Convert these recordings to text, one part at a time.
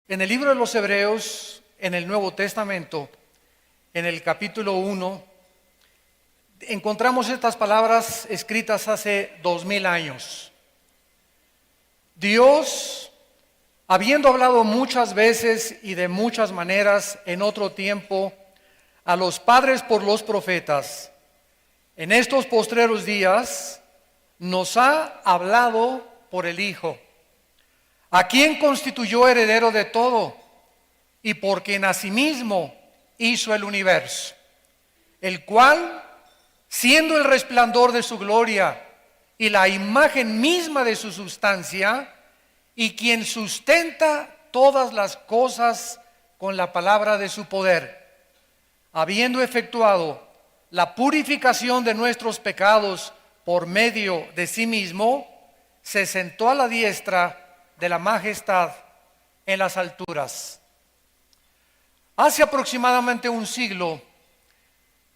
En el libro de los Hebreos, en el Nuevo Testamento, en el capítulo 1, encontramos estas palabras escritas hace 2000 años. Dios, habiendo hablado muchas veces y de muchas maneras en otro tiempo a los padres por los profetas, en estos postreros días nos ha hablado por el Hijo, a quien constituyó heredero de todo y por quien asimismo hizo el universo, el cual, siendo el resplandor de su gloria y la imagen misma de su sustancia, y quien sustenta todas las cosas con la palabra de su poder, habiendo efectuado la purificación de nuestros pecados por medio de sí mismo, se sentó a la diestra de la majestad en las alturas. Hace aproximadamente un siglo,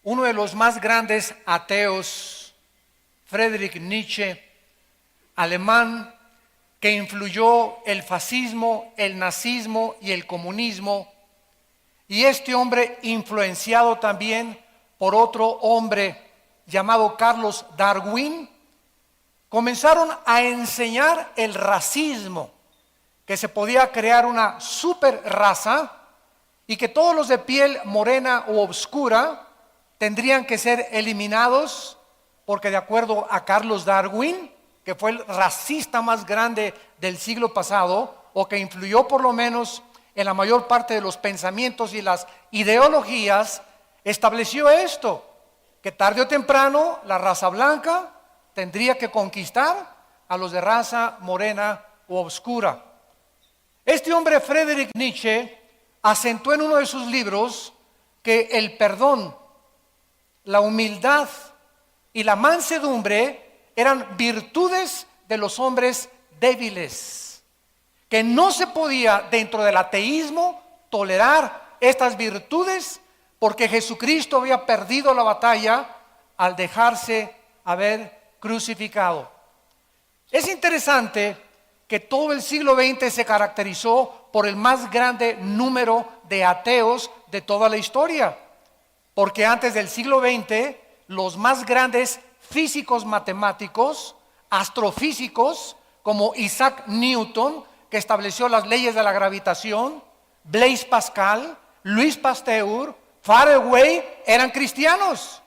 uno de los más grandes ateos, Friedrich Nietzsche, alemán, que influyó el fascismo, el nazismo y el comunismo, y este hombre influenciado también por otro hombre llamado Carlos Darwin, comenzaron a enseñar el racismo, que se podía crear una super raza y que todos los de piel morena o oscura tendrían que ser eliminados, porque de acuerdo a Carlos Darwin, que fue el racista más grande del siglo pasado, o que influyó por lo menos en la mayor parte de los pensamientos y las ideologías, estableció esto, que tarde o temprano la raza blanca tendría que conquistar a los de raza morena o oscura. Este hombre, Friedrich Nietzsche, acentuó en uno de sus libros que el perdón, la humildad y la mansedumbre eran virtudes de los hombres débiles, que no se podía dentro del ateísmo tolerar estas virtudes porque Jesucristo había perdido la batalla al dejarse haber crucificado. Es interesante que todo el siglo XX se caracterizó por el más grande número de ateos de toda la historia, porque antes del siglo XX los más grandes físicos matemáticos, astrofísicos como Isaac Newton, que estableció las leyes de la gravitación, Blaise Pascal, Louis Pasteur, Faraday, eran cristianos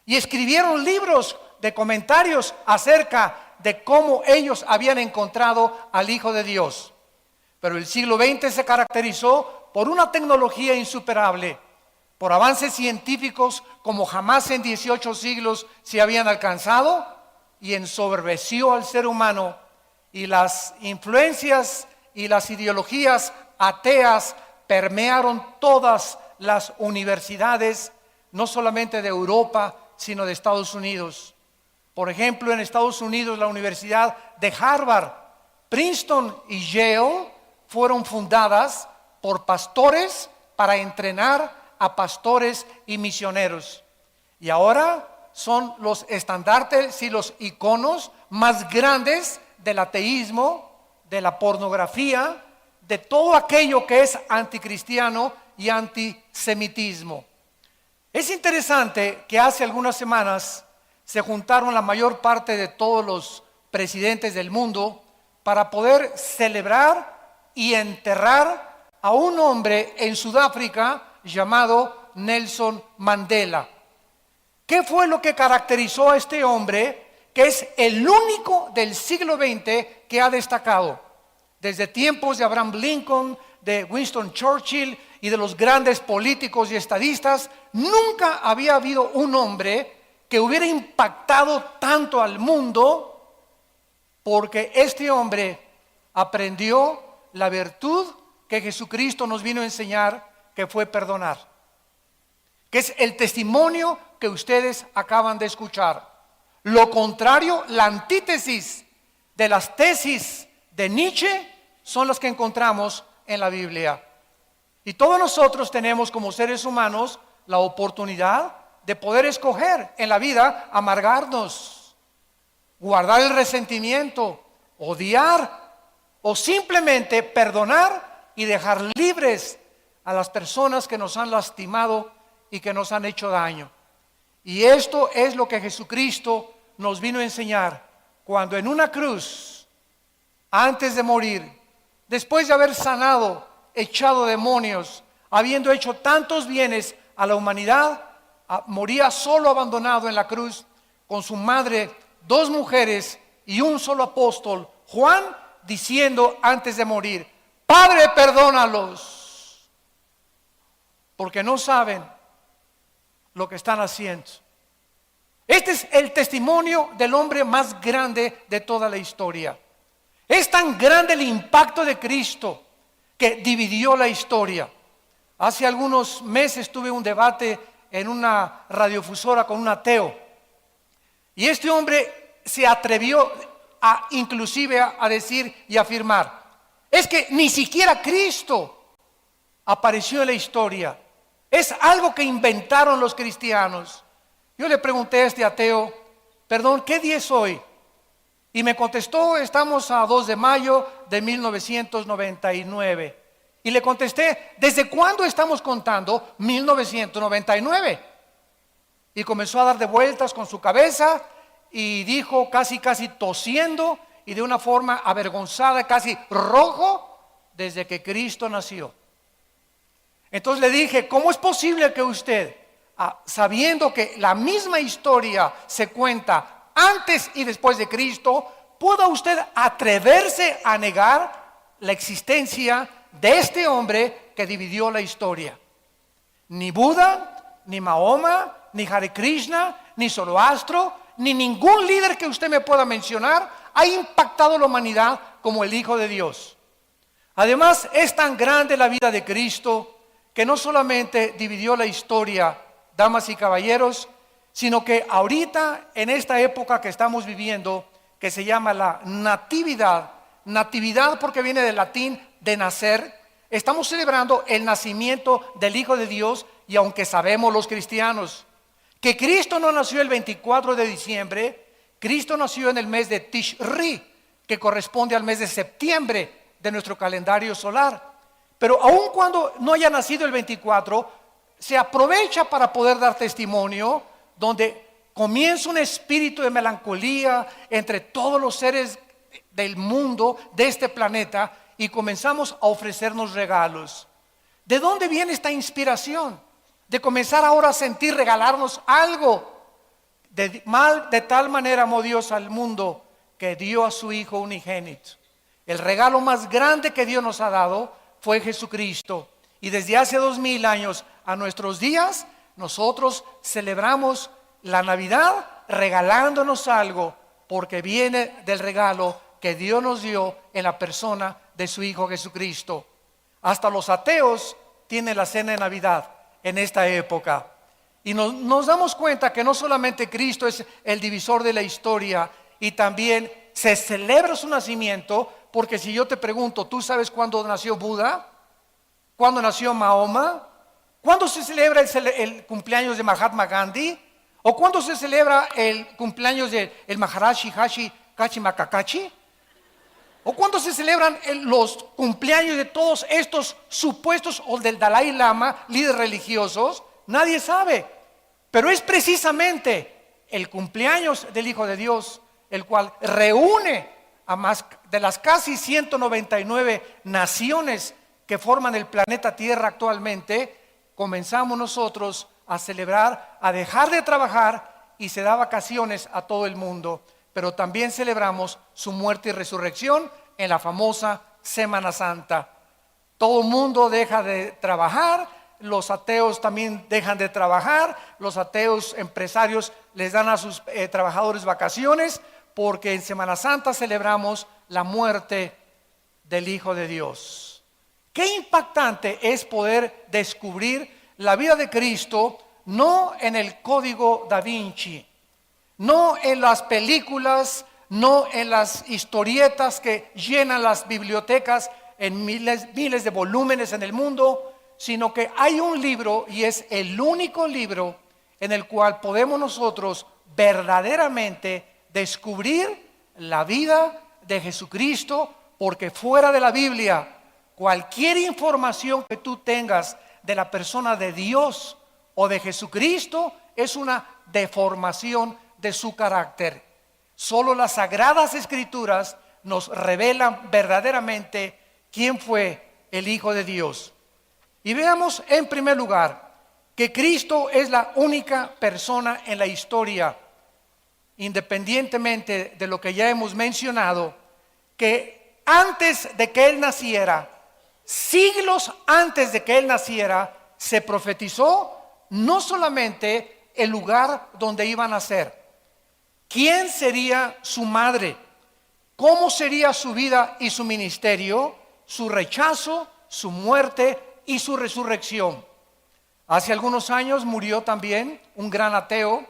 y escribieron libros de comentarios acerca de cómo ellos habían encontrado al Hijo de Dios. Pero el siglo XX se caracterizó por una tecnología insuperable, por avances científicos como jamás en 18 siglos se habían alcanzado, y ensoberbeció al ser humano, y las influencias y las ideologías ateas permearon todas las universidades, no solamente de Europa, sino de Estados Unidos. Por ejemplo, en Estados Unidos, la Universidad de Harvard, Princeton y Yale fueron fundadas por pastores para entrenar a pastores y misioneros. Y ahora son los estandartes y los iconos más grandes del ateísmo, de la pornografía, de todo aquello que es anticristiano y antisemitismo. Es interesante que hace algunas semanas se juntaron la mayor parte de todos los presidentes del mundo para poder celebrar y enterrar a un hombre en Sudáfrica llamado Nelson Mandela. ¿Qué fue lo que caracterizó a este hombre, que es el único del siglo XX que ha destacado? Desde tiempos de Abraham Lincoln, de Winston Churchill y de los grandes políticos y estadistas, nunca había habido un hombre que hubiera impactado tanto al mundo, porque este hombre aprendió la virtud que Jesucristo nos vino a enseñar, que fue perdonar, que es el testimonio que ustedes acaban de escuchar. Lo contrario, la antítesis de las tesis de Nietzsche son las que encontramos en la Biblia. Y todos nosotros tenemos como seres humanos la oportunidad de poder escoger en la vida amargarnos, guardar el resentimiento, odiar o simplemente perdonar y dejar libres a las personas que nos han lastimado y que nos han hecho daño. Y esto es lo que Jesucristo nos vino a enseñar cuando en una cruz, antes de morir, después de haber sanado, echado demonios, habiendo hecho tantos bienes a la humanidad, moría solo, abandonado en la cruz, con su madre, 2 mujeres y un solo apóstol, Juan, diciendo antes de morir: Padre, perdónalos, porque no saben lo que están haciendo. Este es el testimonio del hombre más grande de toda la historia. Es tan grande el impacto de Cristo que dividió la historia. Hace algunos meses tuve un debate en una radiofusora con un ateo, y este hombre se atrevió inclusive a decir y afirmar: es que ni siquiera Cristo apareció en la historia, es algo que inventaron los cristianos. Yo le pregunté a este ateo: perdón, ¿qué día es hoy? Y me contestó: estamos a 2 de mayo de 1999. Y le contesté: ¿desde cuándo estamos contando 1999? Y comenzó a dar de vueltas con su cabeza y dijo, casi tosiendo y de una forma avergonzada, casi rojo: desde que Cristo nació. Entonces le dije: ¿cómo es posible que usted, sabiendo que la misma historia se cuenta antes y después de Cristo, pueda usted atreverse a negar la existencia de este hombre que dividió la historia? Ni Buda, ni Mahoma, ni Hare Krishna, ni Zoroastro, ni ningún líder que usted me pueda mencionar ha impactado a la humanidad como el Hijo de Dios. Además, es tan grande la vida de Cristo que no solamente dividió la historia, damas y caballeros, sino que ahorita, en esta época que estamos viviendo, que se llama la natividad porque viene del latín de nacer, estamos celebrando el nacimiento del Hijo de Dios. Y aunque sabemos los cristianos que Cristo no nació el 24 de diciembre, Cristo nació en el mes de Tishri, que corresponde al mes de septiembre de nuestro calendario solar. Pero aun cuando no haya nacido el 24, se aprovecha para poder dar testimonio, donde comienza un espíritu de melancolía entre todos los seres del mundo, de este planeta, y comenzamos a ofrecernos regalos. ¿De dónde viene esta inspiración? De comenzar ahora a sentir regalarnos algo. De tal manera amó Dios al mundo que dio a su Hijo unigénito. El regalo más grande que Dios nos ha dado fue Jesucristo. Y desde hace 2000 años a nuestros días, nosotros celebramos la Navidad regalándonos algo, porque viene del regalo que Dios nos dio en la persona de su Hijo Jesucristo. Hasta los ateos tienen la cena de Navidad en esta época. Y nos damos cuenta que no solamente Cristo es el divisor de la historia, y también se celebra su nacimiento, porque si yo te pregunto, ¿tú sabes cuándo nació Buda? ¿Cuándo nació Mahoma? ¿Cuándo se celebra el cumpleaños de Mahatma Gandhi? ¿O cuándo se celebra el cumpleaños del Maharaji Hashi Kachimakakachi? ¿O cuándo se celebran los cumpleaños de todos estos supuestos, o del Dalai Lama, líderes religiosos? Nadie sabe. Pero es precisamente el cumpleaños del Hijo de Dios el cual reúne a más de las casi 199 naciones que forman el planeta Tierra actualmente. Comenzamos nosotros a celebrar, a dejar de trabajar, y se da vacaciones a todo el mundo. Pero también celebramos su muerte y resurrección en la famosa Semana Santa. Todo el mundo deja de trabajar, los ateos también dejan de trabajar, los ateos empresarios les dan a sus trabajadores vacaciones, porque en Semana Santa celebramos la muerte del Hijo de Dios. Qué impactante es poder descubrir la vida de Cristo, no en el Código Da Vinci, no en las películas, no en las historietas que llenan las bibliotecas en miles de volúmenes en el mundo, sino que hay un libro, y es el único libro en el cual podemos nosotros verdaderamente descubrir la vida de Jesucristo, porque fuera de la Biblia cualquier información que tú tengas de la persona de Dios o de Jesucristo es una deformación de su carácter. Solo las Sagradas Escrituras nos revelan verdaderamente quién fue el Hijo de Dios. Y veamos en primer lugar que Cristo es la única persona en la historia, independientemente de lo que ya hemos mencionado, que antes de que Él naciera, siglos antes de que Él naciera, se profetizó no solamente el lugar donde iba a nacer, quién sería su madre, cómo sería su vida y su ministerio, su rechazo, su muerte y su resurrección. Hace algunos años murió también un gran ateo,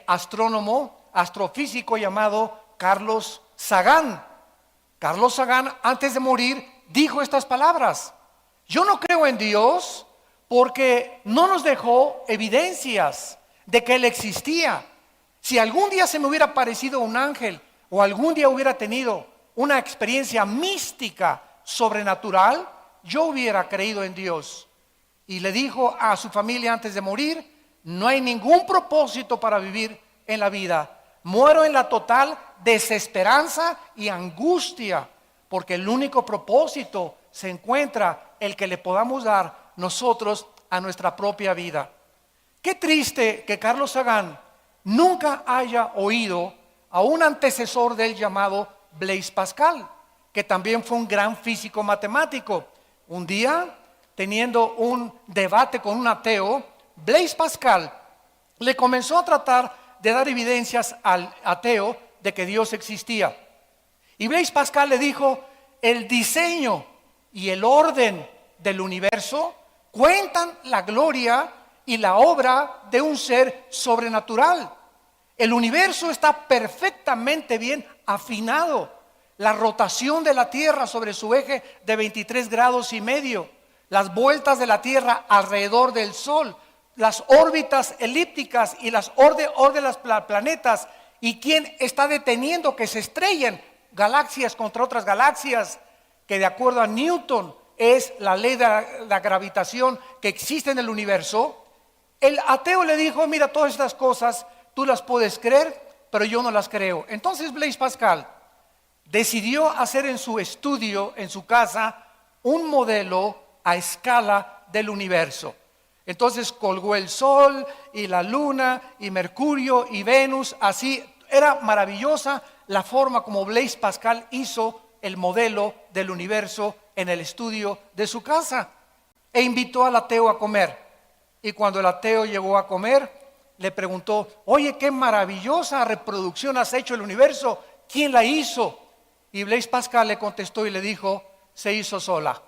astrónomo, astrofísico llamado Carlos Sagan. Carlos Sagan, antes de morir, dijo estas palabras: yo no creo en Dios porque no nos dejó evidencias de que Él existía. Si algún día se me hubiera aparecido un ángel o algún día hubiera tenido una experiencia mística sobrenatural, yo hubiera creído en Dios. Y le dijo a su familia antes de morir: no hay ningún propósito para vivir en la vida. Muero en la total desesperanza y angustia, porque el único propósito se encuentra el que le podamos dar nosotros a nuestra propia vida. Qué triste que Carlos Sagan nunca haya oído a un antecesor de él llamado Blaise Pascal, que también fue un gran físico matemático. Un día, teniendo un debate con un ateo, Blaise Pascal le comenzó a tratar de dar evidencias al ateo de que Dios existía. Y Blaise Pascal le dijo: el diseño y el orden del universo cuentan la gloria y la obra de un ser sobrenatural. El universo está perfectamente bien afinado. La rotación de la Tierra sobre su eje de 23 grados y medio, las vueltas de la Tierra alrededor del Sol, las órbitas elípticas y las órbitas de los planetas, y quién está deteniendo que se estrellen galaxias contra otras galaxias, que de acuerdo a Newton es la ley de la gravitación que existe en el universo. El ateo le dijo: mira, todas estas cosas tú las puedes creer, pero yo no las creo. Entonces Blaise Pascal decidió hacer en su estudio, en su casa, un modelo a escala del universo. Entonces colgó el Sol y la Luna y Mercurio y Venus. Así era maravillosa la forma como Blaise Pascal hizo el modelo del universo en el estudio de su casa, e invitó al ateo a comer. Y cuando el ateo llegó a comer, le preguntó: oye, qué maravillosa reproducción has hecho del universo, ¿quién la hizo? Y Blaise Pascal le contestó y le dijo: se hizo sola.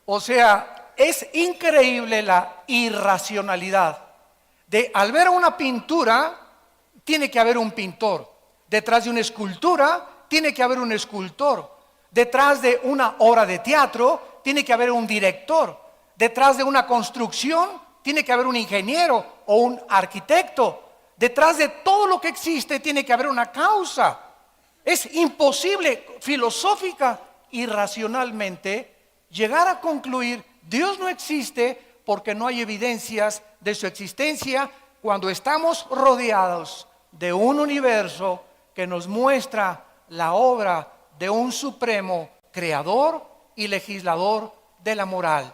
O sea, es increíble la irracionalidad de, al ver una pintura, tiene que haber un pintor. Detrás de una escultura, tiene que haber un escultor. Detrás de una obra de teatro, tiene que haber un director. Detrás de una construcción, tiene que haber un ingeniero o un arquitecto. Detrás de todo lo que existe, tiene que haber una causa. Es imposible filosófica y racionalmente llegar a concluir Dios no existe porque no hay evidencias de su existencia, cuando estamos rodeados de un universo que nos muestra la obra de un supremo creador y legislador de la moral.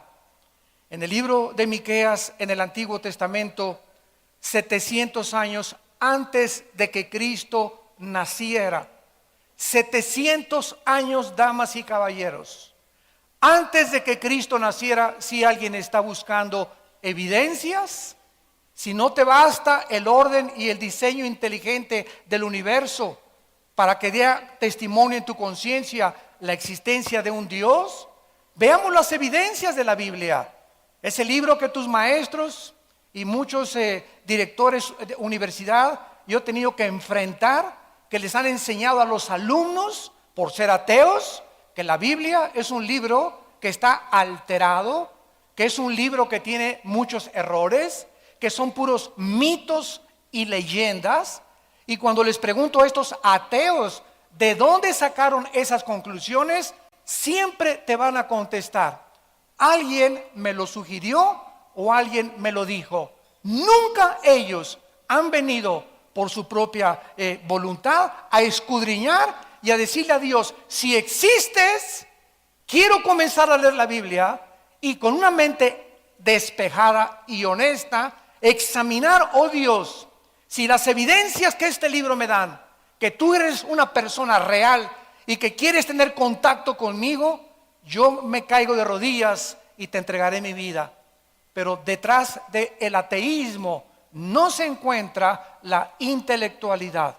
En el libro de Miqueas, en el Antiguo Testamento, 700 años antes de que Cristo naciera, 700 años, damas y caballeros, antes de que Cristo naciera, si alguien está buscando evidencias, si no te basta el orden y el diseño inteligente del universo para que dé testimonio en tu conciencia la existencia de un Dios, veamos las evidencias de la Biblia. Ese libro que tus maestros y muchos directores de universidad yo he tenido que enfrentar, que les han enseñado a los alumnos por ser ateos, que la Biblia es un libro que está alterado, que es un libro que tiene muchos errores, que son puros mitos y leyendas. Y cuando les pregunto a estos ateos ¿de dónde sacaron esas conclusiones? Siempre te van a contestar: alguien me lo sugirió o alguien me lo dijo. Nunca ellos han venido por su propia voluntad a escudriñar y a decirle a Dios: si existes, quiero comenzar a leer la Biblia y con una mente despejada y honesta examinar, oh Dios, si las evidencias que este libro me dan, que tú eres una persona real y que quieres tener contacto conmigo, yo me caigo de rodillas y te entregaré mi vida. Pero detrás del ateísmo no se encuentra la intelectualidad.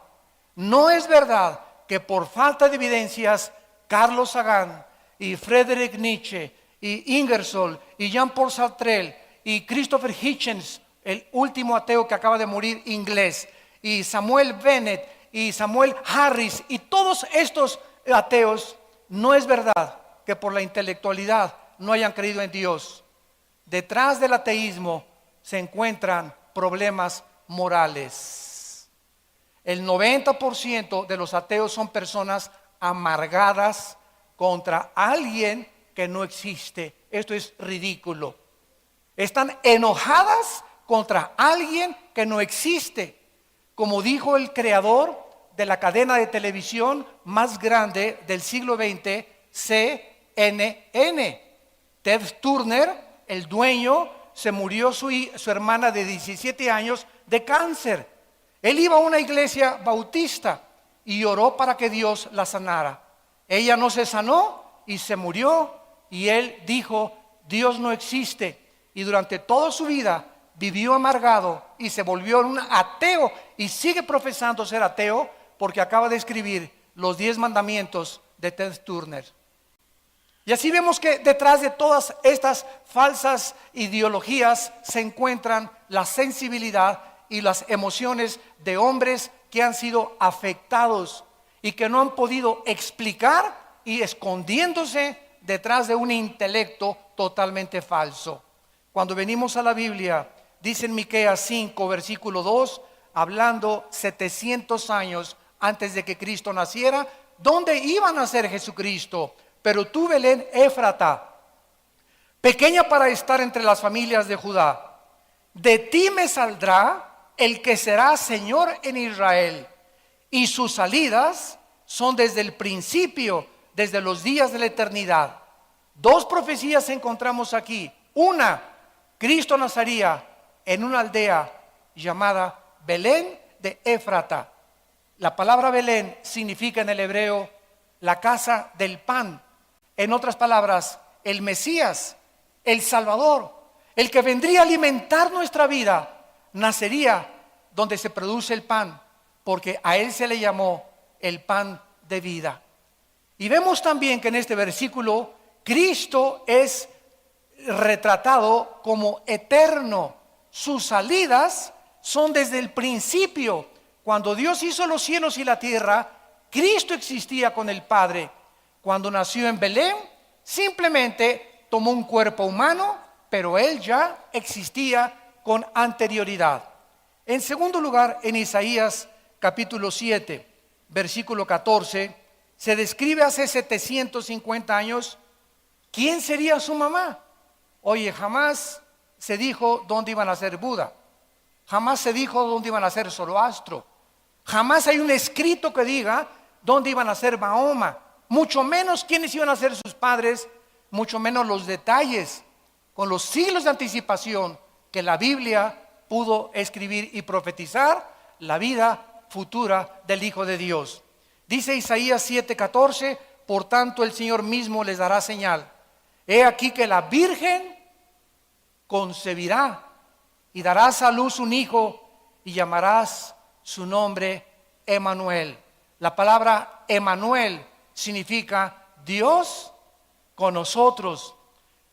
No es verdad que por falta de evidencias Carlos Sagan y Friedrich Nietzsche y Ingersoll y Jean-Paul Sartre y Christopher Hitchens, el último ateo que acaba de morir inglés, y Samuel Bennett y Samuel Harris y todos estos ateos, no es verdad que por la intelectualidad no hayan creído en Dios. Detrás del ateísmo se encuentran problemas morales. El 90% de los ateos son personas amargadas contra alguien que no existe. Esto es ridículo. Están enojadas contra alguien que no existe. Como dijo el creador de la cadena de televisión más grande del siglo XX, CNN. Ted Turner, el dueño, se murió su hermana de 17 años de cáncer. Él iba a una iglesia bautista y oró para que Dios la sanara. Ella no se sanó y se murió, y él dijo: Dios no existe. Y durante toda su vida vivió amargado y se volvió un ateo, y sigue profesando ser ateo porque acaba de escribir los 10 mandamientos de Ted Turner. Y así vemos que detrás de todas estas falsas ideologías se encuentran la sensibilidad y las emociones de hombres que han sido afectados y que no han podido explicar, y escondiéndose detrás de un intelecto totalmente falso. Cuando venimos a la Biblia, dice en Miqueas 5, versículo 2, hablando 700 años antes de que Cristo naciera, ¿dónde iba a nacer Jesucristo? Pero tú, Belén Éfrata, pequeña para estar entre las familias de Judá, de ti me saldrá el que será Señor en Israel, y sus salidas son desde el principio, desde los días de la eternidad. 2 profecías encontramos aquí. Una, Cristo nacería en una aldea llamada Belén de Éfrata. La palabra Belén significa en el hebreo la casa del pan. En otras palabras, el Mesías, el Salvador, el que vendría a alimentar nuestra vida, nacería donde se produce el pan, porque a él se le llamó el pan de vida. Y vemos también que en este versículo Cristo es retratado como eterno. Sus salidas son desde el principio. Cuando Dios hizo los cielos y la tierra, Cristo existía con el Padre. Cuando nació en Belén, simplemente tomó un cuerpo humano, pero él ya existía con anterioridad. En segundo lugar, en Isaías capítulo 7, versículo 14, se describe hace 750 años quién sería su mamá. Oye, jamás se dijo dónde iban a ser Buda, jamás se dijo dónde iban a ser Zoroastro, jamás hay un escrito que diga dónde iban a ser Mahoma, mucho menos quiénes iban a ser sus padres, mucho menos los detalles, con los siglos de anticipación que la Biblia pudo escribir y profetizar la vida futura del Hijo de Dios. Dice Isaías 7:14, por tanto el Señor mismo les dará señal. He aquí que la Virgen concebirá y darás a luz un hijo y llamarás su nombre Emmanuel. La palabra Emmanuel significa Dios con nosotros.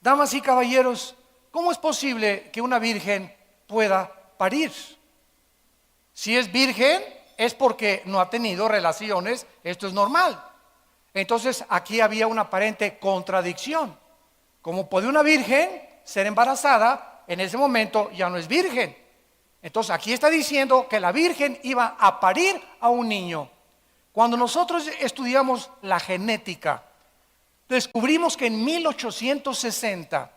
Damas y caballeros, ¿cómo es posible que una virgen pueda parir? Si es virgen es porque no ha tenido relaciones, esto es normal. Entonces aquí había una aparente contradicción. ¿Cómo puede una virgen ser embarazada? En ese momento ya no es virgen. Entonces aquí está diciendo que la virgen iba a parir a un niño. Cuando nosotros estudiamos la genética, descubrimos que en 1860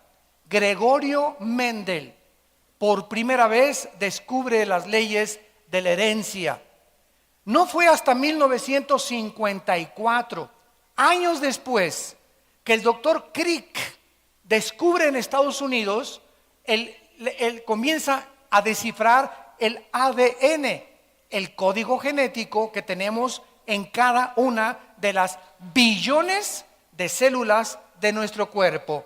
Gregorio Mendel por primera vez descubre las leyes de la herencia. No fue hasta 1954, años después, que el doctor Crick descubre en Estados Unidos, él comienza a descifrar el ADN, el código genético que tenemos en cada una de las billones de células de nuestro cuerpo.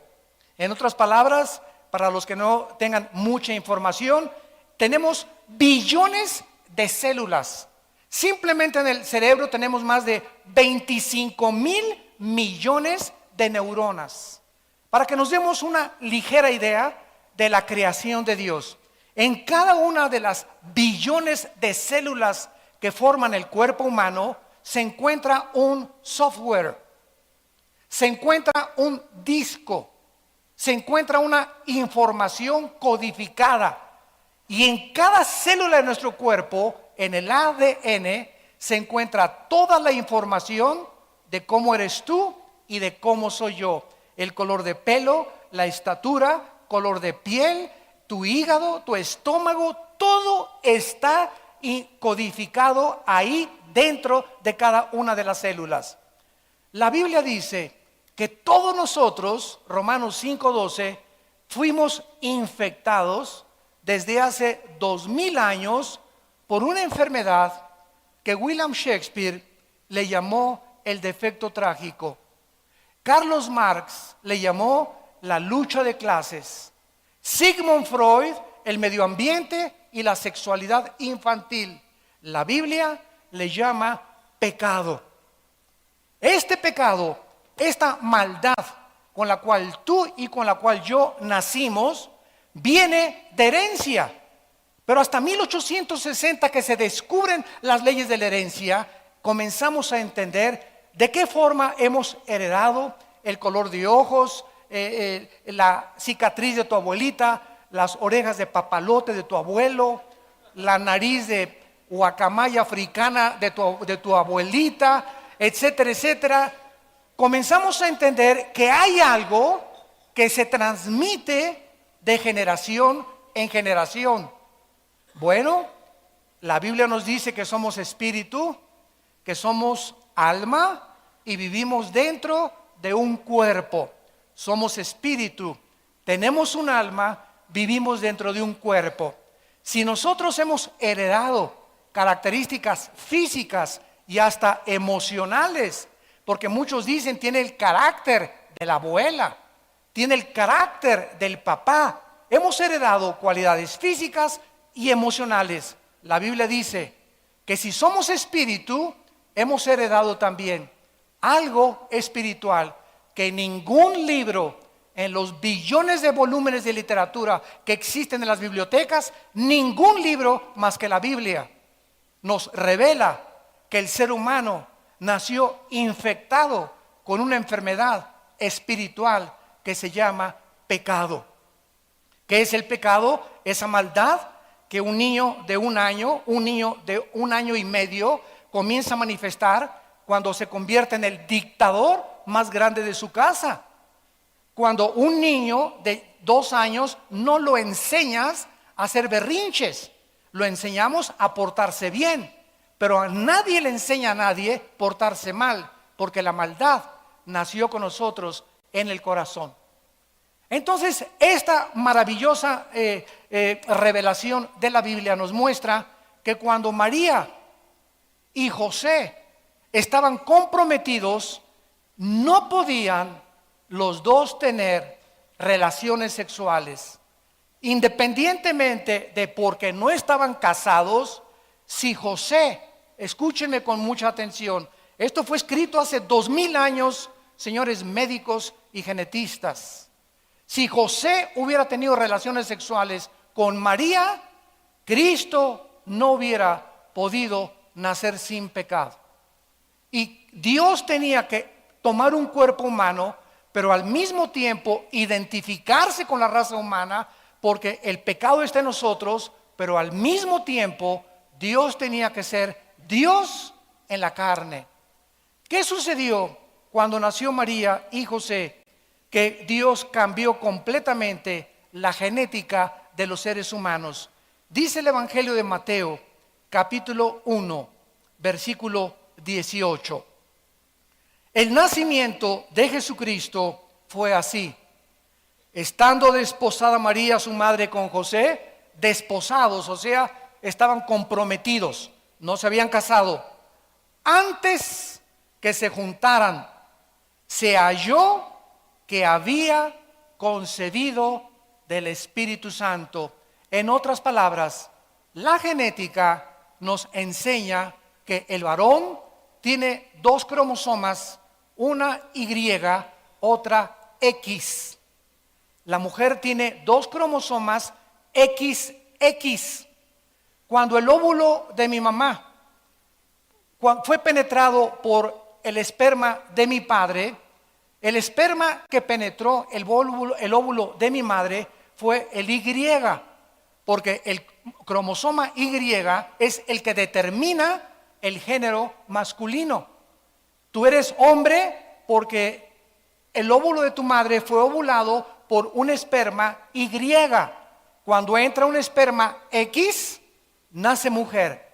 En otras palabras, para los que no tengan mucha información, tenemos billones de células. Simplemente en el cerebro tenemos más de 25,000 millones de neuronas. Para que nos demos una ligera idea de la creación de Dios, en cada una de las billones de células que forman el cuerpo humano se encuentra un software, se encuentra un disco, se encuentra una información codificada. Y en cada célula de nuestro cuerpo, en el ADN, se encuentra toda la información de cómo eres tú y de cómo soy yo. El color de pelo, la estatura, color de piel, tu hígado, tu estómago, todo está codificado ahí dentro de cada una de las células. La Biblia dice que todos nosotros, Romanos 5:12, fuimos infectados desde hace 2000 años por una enfermedad que William Shakespeare le llamó el defecto trágico. Carlos Marx le llamó la lucha de clases. Sigmund Freud, el medio ambiente y la sexualidad infantil. La Biblia le llama pecado. Este pecado, esta maldad con la cual tú y con la cual yo nacimos, viene de herencia. Pero hasta 1860 que se descubren las leyes de la herencia, comenzamos a entender de qué forma hemos heredado el color de ojos, la cicatriz de tu abuelita, las orejas de papalote de tu abuelo, la nariz de guacamaya africana de tu abuelita, etcétera, etcétera. Comenzamos a entender que hay algo que se transmite de generación en generación. Bueno, la Biblia nos dice que somos espíritu, que somos alma y vivimos dentro de un cuerpo. Somos espíritu, tenemos un alma, vivimos dentro de un cuerpo. Si nosotros hemos heredado características físicas y hasta emocionales, porque muchos dicen tiene el carácter de la abuela, tiene el carácter del papá, hemos heredado cualidades físicas y emocionales. La Biblia dice que si somos espíritu, hemos heredado también algo espiritual que ningún libro en los billones de volúmenes de literatura que existen en las bibliotecas, ningún libro más que la Biblia nos revela que el ser humano nació infectado con una enfermedad espiritual que se llama pecado. ¿Qué es el pecado? Esa maldad que un niño de un año y medio comienza a manifestar cuando se convierte en el dictador más grande de su casa. Cuando un niño de 2 años no lo enseñas a hacer berrinches, lo enseñamos a portarse bien, pero a nadie le enseña a nadie portarse mal, porque la maldad nació con nosotros en el corazón. Entonces, esta maravillosa revelación de la Biblia nos muestra que cuando María y José estaban comprometidos, no podían los dos tener relaciones sexuales, independientemente de porque no estaban casados. Si José, escúchenme con mucha atención, esto fue escrito hace 2000 años, señores médicos y genetistas. Si José hubiera tenido relaciones sexuales con María, Cristo no hubiera podido nacer sin pecado. Y Dios tenía que tomar un cuerpo humano, pero al mismo tiempo identificarse con la raza humana, porque el pecado está en nosotros, pero al mismo tiempo Dios tenía que ser Dios en la carne. ¿Qué sucedió cuando nació María y José? Que Dios cambió completamente la genética de los seres humanos. Dice el Evangelio de Mateo, capítulo 1, versículo 18. El nacimiento de Jesucristo fue así. Estando desposada María, su madre, con José, desposados, o sea, estaban comprometidos, no se habían casado. Antes que se juntaran, se halló que había concebido del Espíritu Santo. En otras palabras, la genética nos enseña que el varón tiene dos cromosomas, una Y, otra X. La mujer tiene dos cromosomas XX. Cuando el óvulo de mi mamá fue penetrado por el esperma de mi padre, el esperma que penetró el óvulo de mi madre fue el Y, porque el cromosoma Y es el que determina el género masculino. Tú eres hombre porque el óvulo de tu madre fue ovulado por un esperma Y. Cuando entra un esperma X, nace mujer.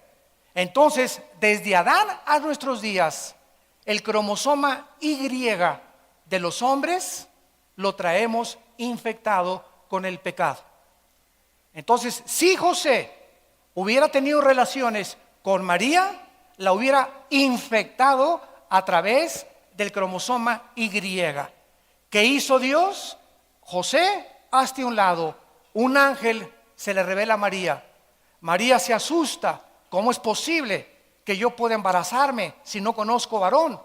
Entonces, desde Adán a nuestros días, el cromosoma Y de los hombres lo traemos infectado con el pecado. Entonces, si José hubiera tenido relaciones con María, la hubiera infectado a través del cromosoma Y. ¿Qué hizo Dios? José, hazte a un lado. Un ángel se le revela a María. María se asusta. ¿Cómo es posible que yo pueda embarazarme si no conozco varón?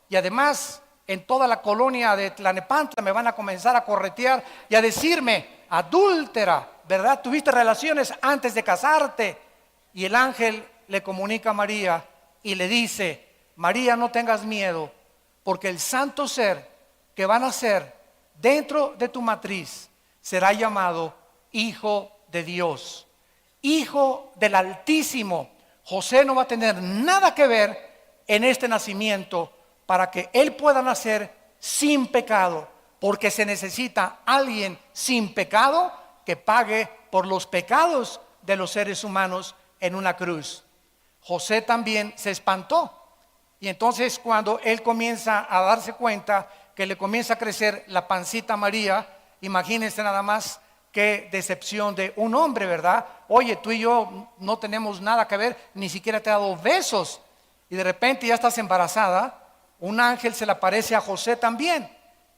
Y además, en toda la colonia de Tlalnepantla me van a comenzar a corretear y a decirme, adúltera, ¿verdad? Tuviste relaciones antes de casarte. Y el ángel le comunica a María y le dice, María, no tengas miedo, porque el santo ser que va a nacer dentro de tu matriz será llamado Hijo de Dios, Hijo del Altísimo. José no va a tener nada que ver en este nacimiento para que él pueda nacer sin pecado, porque se necesita alguien sin pecado que pague por los pecados de los seres humanos en una cruz. José también se espantó, y entonces cuando él comienza a darse cuenta que le comienza a crecer la pancita a María, imagínense nada más qué decepción de un hombre, ¿verdad? Oye, tú y yo no tenemos nada que ver, ni siquiera te he dado besos, y de repente ya estás embarazada. Un ángel se le aparece a José también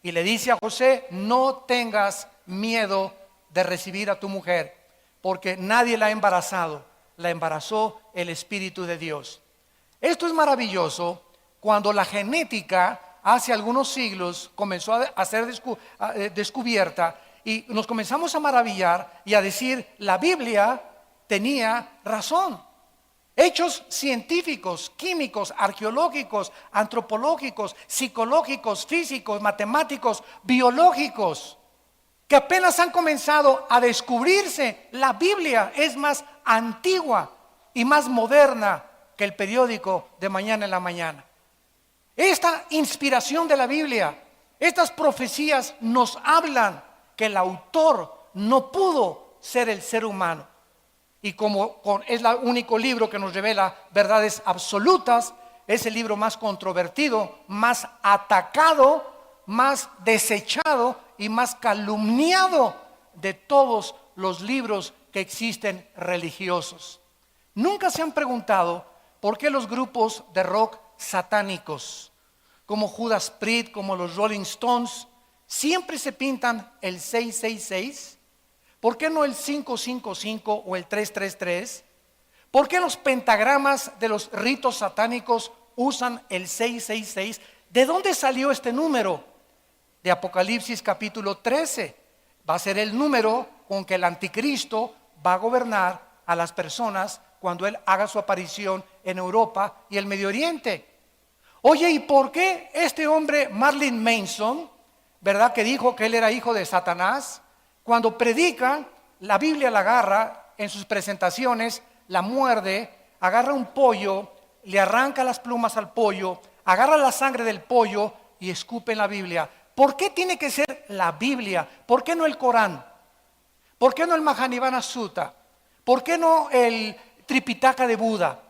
y le dice a José, no tengas miedo de recibir a tu mujer, porque nadie la ha embarazado, la embarazó el Espíritu de Dios. Esto es maravilloso cuando la genética hace algunos siglos comenzó a ser descubierta, y nos comenzamos a maravillar y a decir, la Biblia tenía razón. Hechos científicos, químicos, arqueológicos, antropológicos, psicológicos, físicos, matemáticos, biológicos, que apenas han comenzado a descubrirse. La Biblia es más antigua y más moderna que el periódico de mañana en la mañana. Esta inspiración de la Biblia, estas profecías nos hablan que el autor no pudo ser el ser humano. Y como es el único libro que nos revela verdades absolutas, es el libro más controvertido, más atacado, más desechado y más calumniado de todos los libros que existen religiosos. Nunca se han preguntado por qué los grupos de rock satánicos, como Judas Priest, como los Rolling Stones, siempre se pintan el 666. ¿Por qué no el 555 o el 333? ¿Por qué los pentagramas de los ritos satánicos usan el 666? ¿De dónde salió este número? De Apocalipsis capítulo 13. Va a ser el número con que el anticristo va a gobernar a las personas cuando él haga su aparición en Europa y el Medio Oriente. Oye, ¿y por qué este hombre Marilyn Manson, verdad, que dijo que él era hijo de Satanás, cuando predica, la Biblia la agarra en sus presentaciones, la muerde, agarra un pollo le arranca las plumas al pollo, agarra la sangre del pollo y escupe en la Biblia. ¿Por qué tiene que ser la Biblia? ¿Por qué no el Corán? ¿Por qué no el Mahanivana Sutta? ¿Por qué no el Tripitaka de Buda?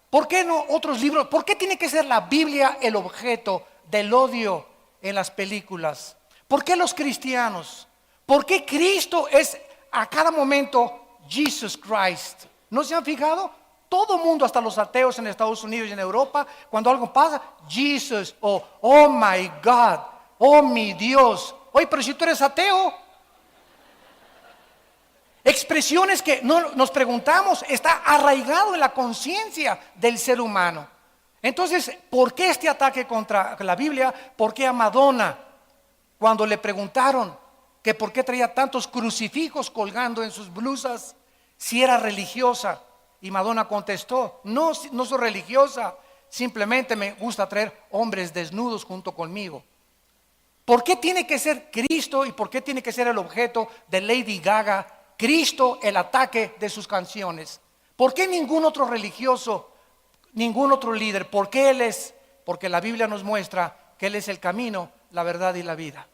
¿Por qué no otros libros? ¿Por qué tiene que ser la Biblia el objeto del odio en las películas? ¿Por qué los cristianos? ¿Por qué Cristo es a cada momento Jesus Christ? ¿No se han fijado? Todo mundo, hasta los ateos en Estados Unidos y en Europa, cuando algo pasa, Jesus, o oh my God, oh mi Dios. Oye, pero si tú eres ateo. Expresiones que no nos preguntamos, está arraigado en la conciencia del ser humano. Entonces, ¿por qué este ataque contra la Biblia? ¿Por qué a Madonna, cuando le preguntaron que por qué traía tantos crucifijos colgando en sus blusas, si era religiosa? Y Madonna contestó, no, no soy religiosa, simplemente me gusta traer hombres desnudos junto conmigo. ¿Por qué tiene que ser Cristo y por qué tiene que ser el objeto de Lady Gaga? Cristo, el ataque de sus canciones. ¿Por qué ningún otro religioso, ningún otro líder? ¿Por qué Él es? Porque la Biblia nos muestra que Él es el camino, la verdad y la vida.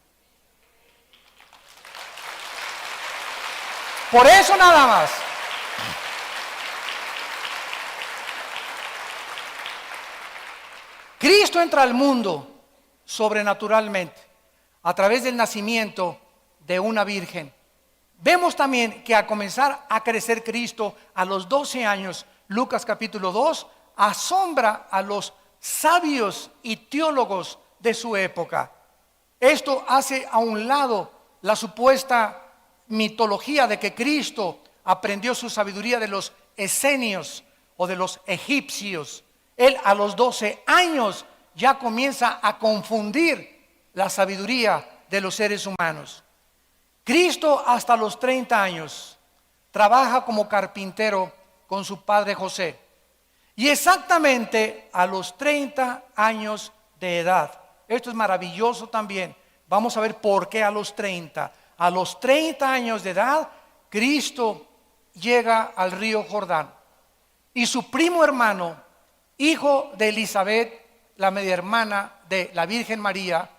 Por eso nada más. Cristo entra al mundo sobrenaturalmente a través del nacimiento de una virgen. Vemos también que al comenzar a crecer Cristo a los 12 años, Lucas capítulo 2, asombra a los sabios y teólogos de su época. Esto hace a un lado la supuesta mitología de que Cristo aprendió su sabiduría de los esenios o de los egipcios. Él a los 12 años ya comienza a confundir la sabiduría de los seres humanos. Cristo hasta los 30 años trabaja como carpintero con su padre José. Y exactamente a los 30 años de edad, esto es maravilloso también, vamos a ver por qué a los 30. A los 30 años de edad, Cristo llega al río Jordán. Y su primo hermano, hijo de Elizabeth, la media hermana de la Virgen María,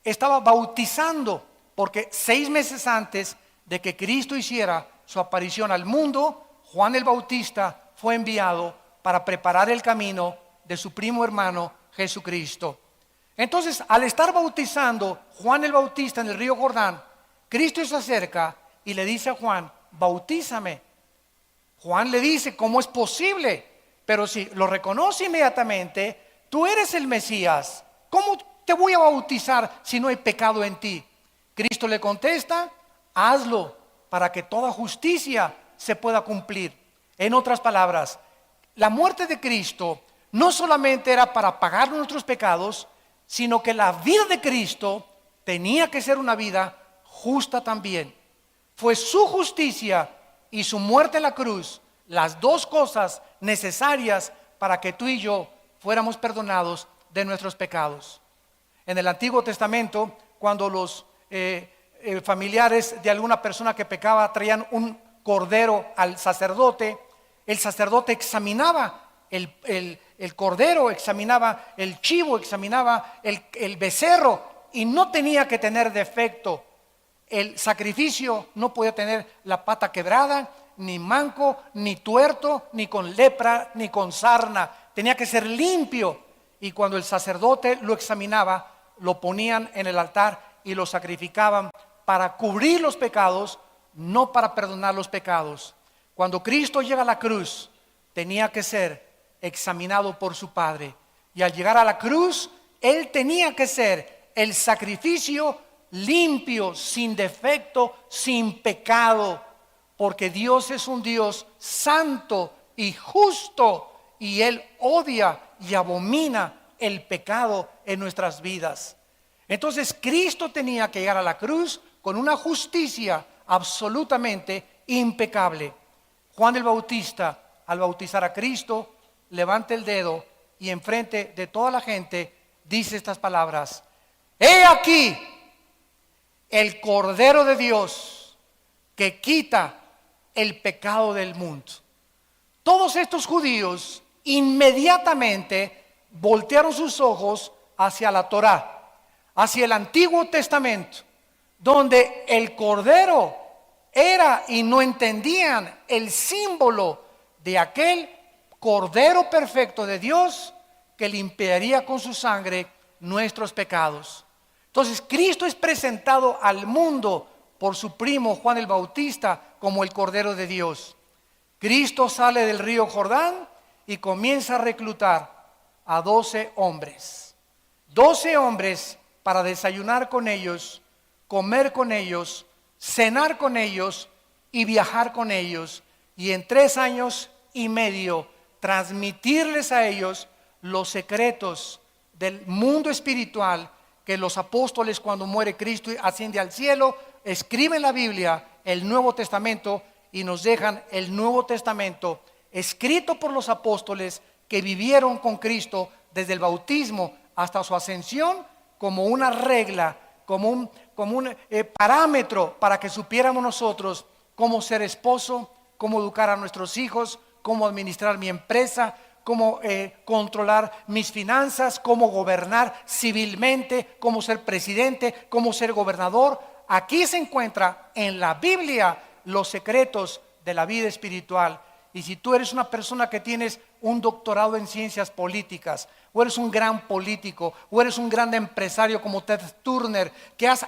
estaba bautizando. Porque 6 meses antes de que Cristo hiciera su aparición al mundo, Juan el Bautista fue enviado para preparar el camino de su primo hermano Jesucristo. Entonces, al estar bautizando Juan el Bautista en el río Jordán, Cristo se acerca y le dice a Juan, bautízame. Juan le dice, ¿cómo es posible? Pero si lo reconoce inmediatamente, tú eres el Mesías. ¿Cómo te voy a bautizar si no hay pecado en ti? Cristo le contesta, hazlo para que toda justicia se pueda cumplir. En otras palabras, la muerte de Cristo no solamente era para pagar nuestros pecados, sino que la vida de Cristo tenía que ser una vida justa también. Fue su justicia y su muerte en la cruz las dos cosas necesarias para que tú y yo fuéramos perdonados de nuestros pecados. En el Antiguo Testamento, cuando los familiares de alguna persona que pecaba traían un cordero al sacerdote, el sacerdote examinaba el cordero, examinaba el chivo, examinaba el becerro y no tenía que tener defecto. El sacrificio no podía tener la pata quebrada, ni manco, ni tuerto, ni con lepra, ni con sarna. Tenía que ser limpio. Y cuando el sacerdote lo examinaba, lo ponían en el altar y lo sacrificaban para cubrir los pecados, no para perdonar los pecados. Cuando Cristo llega a la cruz, tenía que ser examinado por su Padre. Y al llegar a la cruz, Él tenía que ser el sacrificio limpio, sin defecto, sin pecado. Porque Dios es un Dios santo y justo, y Él odia y abomina el pecado en nuestras vidas. Entonces Cristo tenía que llegar a la cruz con una justicia absolutamente impecable. Juan el Bautista, al bautizar a Cristo, levanta el dedo y enfrente de toda la gente dice estas palabras: he aquí el Cordero de Dios que quita el pecado del mundo. Todos estos judíos inmediatamente voltearon sus ojos hacia la Torá, hacia el Antiguo Testamento, donde el Cordero era, y no entendían el símbolo de aquel Cordero perfecto de Dios que limpiaría con su sangre nuestros pecados. Entonces Cristo es presentado al mundo por su primo Juan el Bautista como el Cordero de Dios. Cristo sale del río Jordán y comienza a reclutar a 12 hombres. 12 hombres para desayunar con ellos, comer con ellos, cenar con ellos y viajar con ellos. Y en 3 años y medio transmitirles a ellos los secretos del mundo espiritual que los apóstoles, cuando muere Cristo y asciende al cielo, escriben la Biblia, el Nuevo Testamento, y nos dejan el Nuevo Testamento escrito por los apóstoles que vivieron con Cristo desde el bautismo hasta su ascensión, como una regla, como un parámetro para que supiéramos nosotros cómo ser esposo, cómo educar a nuestros hijos, cómo administrar mi empresa, cómo controlar mis finanzas, cómo gobernar civilmente, cómo ser presidente, cómo ser gobernador. Aquí se encuentra en la Biblia los secretos de la vida espiritual. Y si tú eres una persona que tienes un doctorado en ciencias políticas, o eres un gran político, o eres un gran empresario como Ted Turner, que has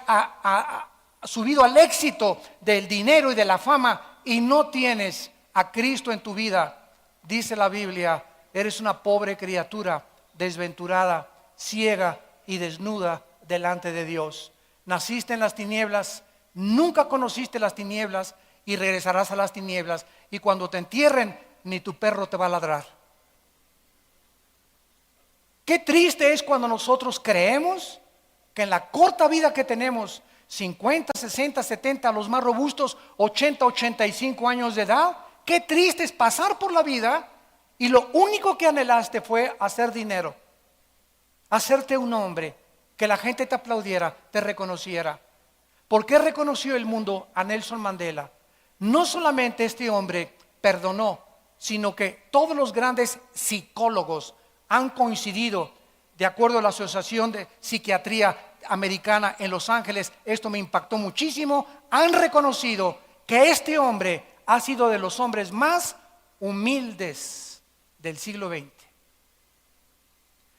subido al éxito del dinero y de la fama y no tienes a Cristo en tu vida, dice la Biblia, eres una pobre criatura, desventurada, ciega y desnuda delante de Dios. Naciste en las tinieblas, nunca conociste las tinieblas y regresarás a las tinieblas. Y cuando te entierren, ni tu perro te va a ladrar. Qué triste es cuando nosotros creemos que en la corta vida que tenemos, 50, 60, 70, los más robustos, 80, 85 años de edad, qué triste es pasar por la vida y lo único que anhelaste fue hacer dinero, hacerte un hombre, que la gente te aplaudiera, te reconociera. ¿Por qué reconoció el mundo a Nelson Mandela? No solamente este hombre perdonó, sino que todos los grandes psicólogos han coincidido, de acuerdo a la Asociación de Psiquiatría Americana en Los Ángeles, esto me impactó muchísimo, han reconocido que este hombre ha sido de los hombres más humildes del siglo XX.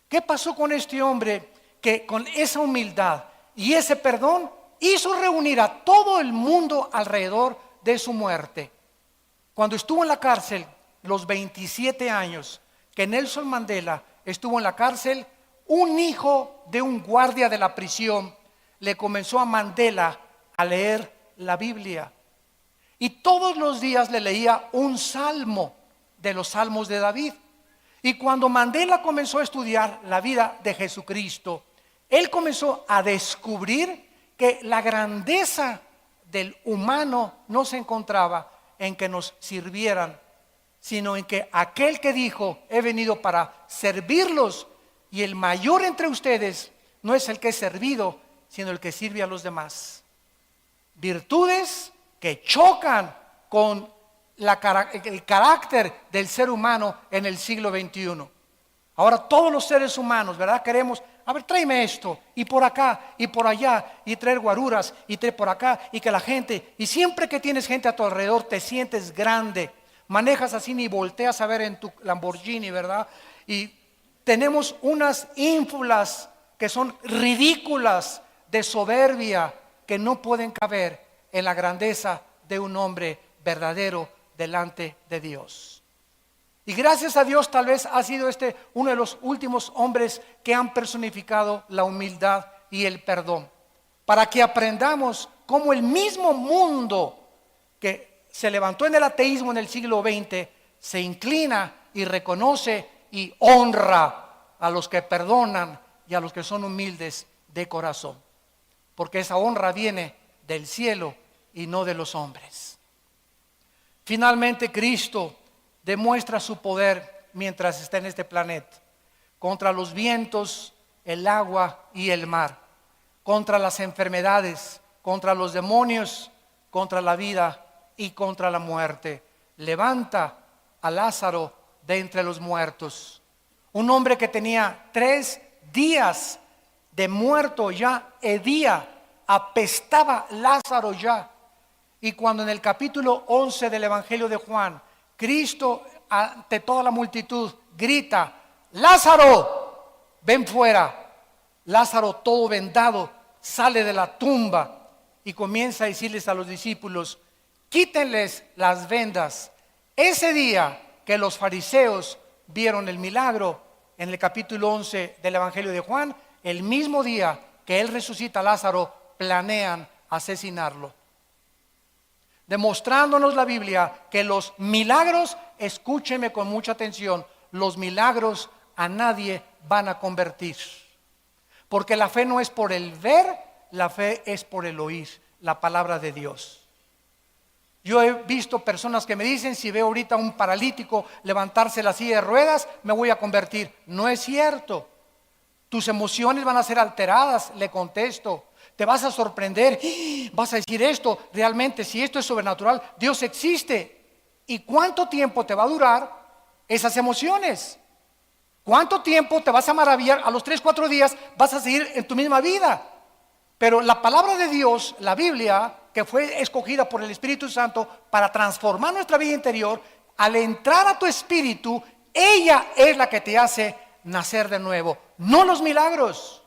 ¿Qué pasó con este hombre que con esa humildad y ese perdón hizo reunir a todo el mundo alrededor de su muerte? Cuando estuvo en la cárcel, los 27 años que Nelson Mandela estuvo en la cárcel, un hijo de un guardia de la prisión le comenzó a Mandela a leer la Biblia. Y todos los días le leía un salmo de los salmos de David. Y cuando Mandela comenzó a estudiar la vida de Jesucristo, él comenzó a descubrir que la grandeza del humano no se encontraba en que nos sirvieran, sino en que aquel que dijo, he venido para servirlos, y el mayor entre ustedes no es el que es servido, sino el que sirve a los demás. Virtudes que chocan con el carácter del ser humano en el siglo XXI. Ahora todos los seres humanos, ¿verdad? Queremos, a ver, tráeme esto, y por acá, y por allá, y traer guaruras, y traer por acá, y que la gente, y siempre que tienes gente a tu alrededor te sientes grande, manejas así ni volteas a ver en tu Lamborghini, ¿verdad? Y tenemos unas ínfulas que son ridículas de soberbia que no pueden caber en la grandeza de un hombre verdadero delante de Dios. Y gracias a Dios tal vez ha sido uno de los últimos hombres que han personificado la humildad y el perdón, para que aprendamos cómo el mismo mundo que se levantó en el ateísmo en el siglo XX se inclina y reconoce y honra a los que perdonan y a los que son humildes de corazón, porque esa honra viene del cielo y no de los hombres. Finalmente Cristo demuestra su poder mientras está en este planeta, contra los vientos, el agua y el mar, contra las enfermedades, contra los demonios, contra la vida y contra la muerte. Levanta a Lázaro de entre los muertos. Un hombre que tenía 3 días de muerto ya, hedía, apestaba Lázaro ya. Y cuando en el capítulo 11 del Evangelio de Juan, Cristo ante toda la multitud grita: Lázaro, ven fuera. Lázaro, todo vendado, sale de la tumba y comienza a decirles a los discípulos: quítenles las vendas. Ese día que los fariseos vieron el milagro en el capítulo 11 del Evangelio de Juan, el mismo día que él resucita a Lázaro, planean asesinarlo. Demostrándonos la Biblia que los milagros, escúcheme con mucha atención, los milagros a nadie van a convertir. Porque la fe no es por el ver, la fe es por el oír la palabra de Dios. Yo he visto personas que me dicen: si veo ahorita un paralítico levantarse la silla de ruedas, me voy a convertir. No es cierto. Tus emociones van a ser alteradas, le contesto. Te vas a sorprender, vas a decir: esto realmente, si esto es sobrenatural, Dios existe. ¿Y cuánto tiempo te va a durar esas emociones? ¿Cuánto tiempo te vas a maravillar? A los 3-4 días vas a seguir en tu misma vida. Pero la palabra de Dios, la Biblia, que fue escogida por el Espíritu Santo para transformar nuestra vida interior, al entrar a tu espíritu, ella es la que te hace nacer de nuevo, no los milagros.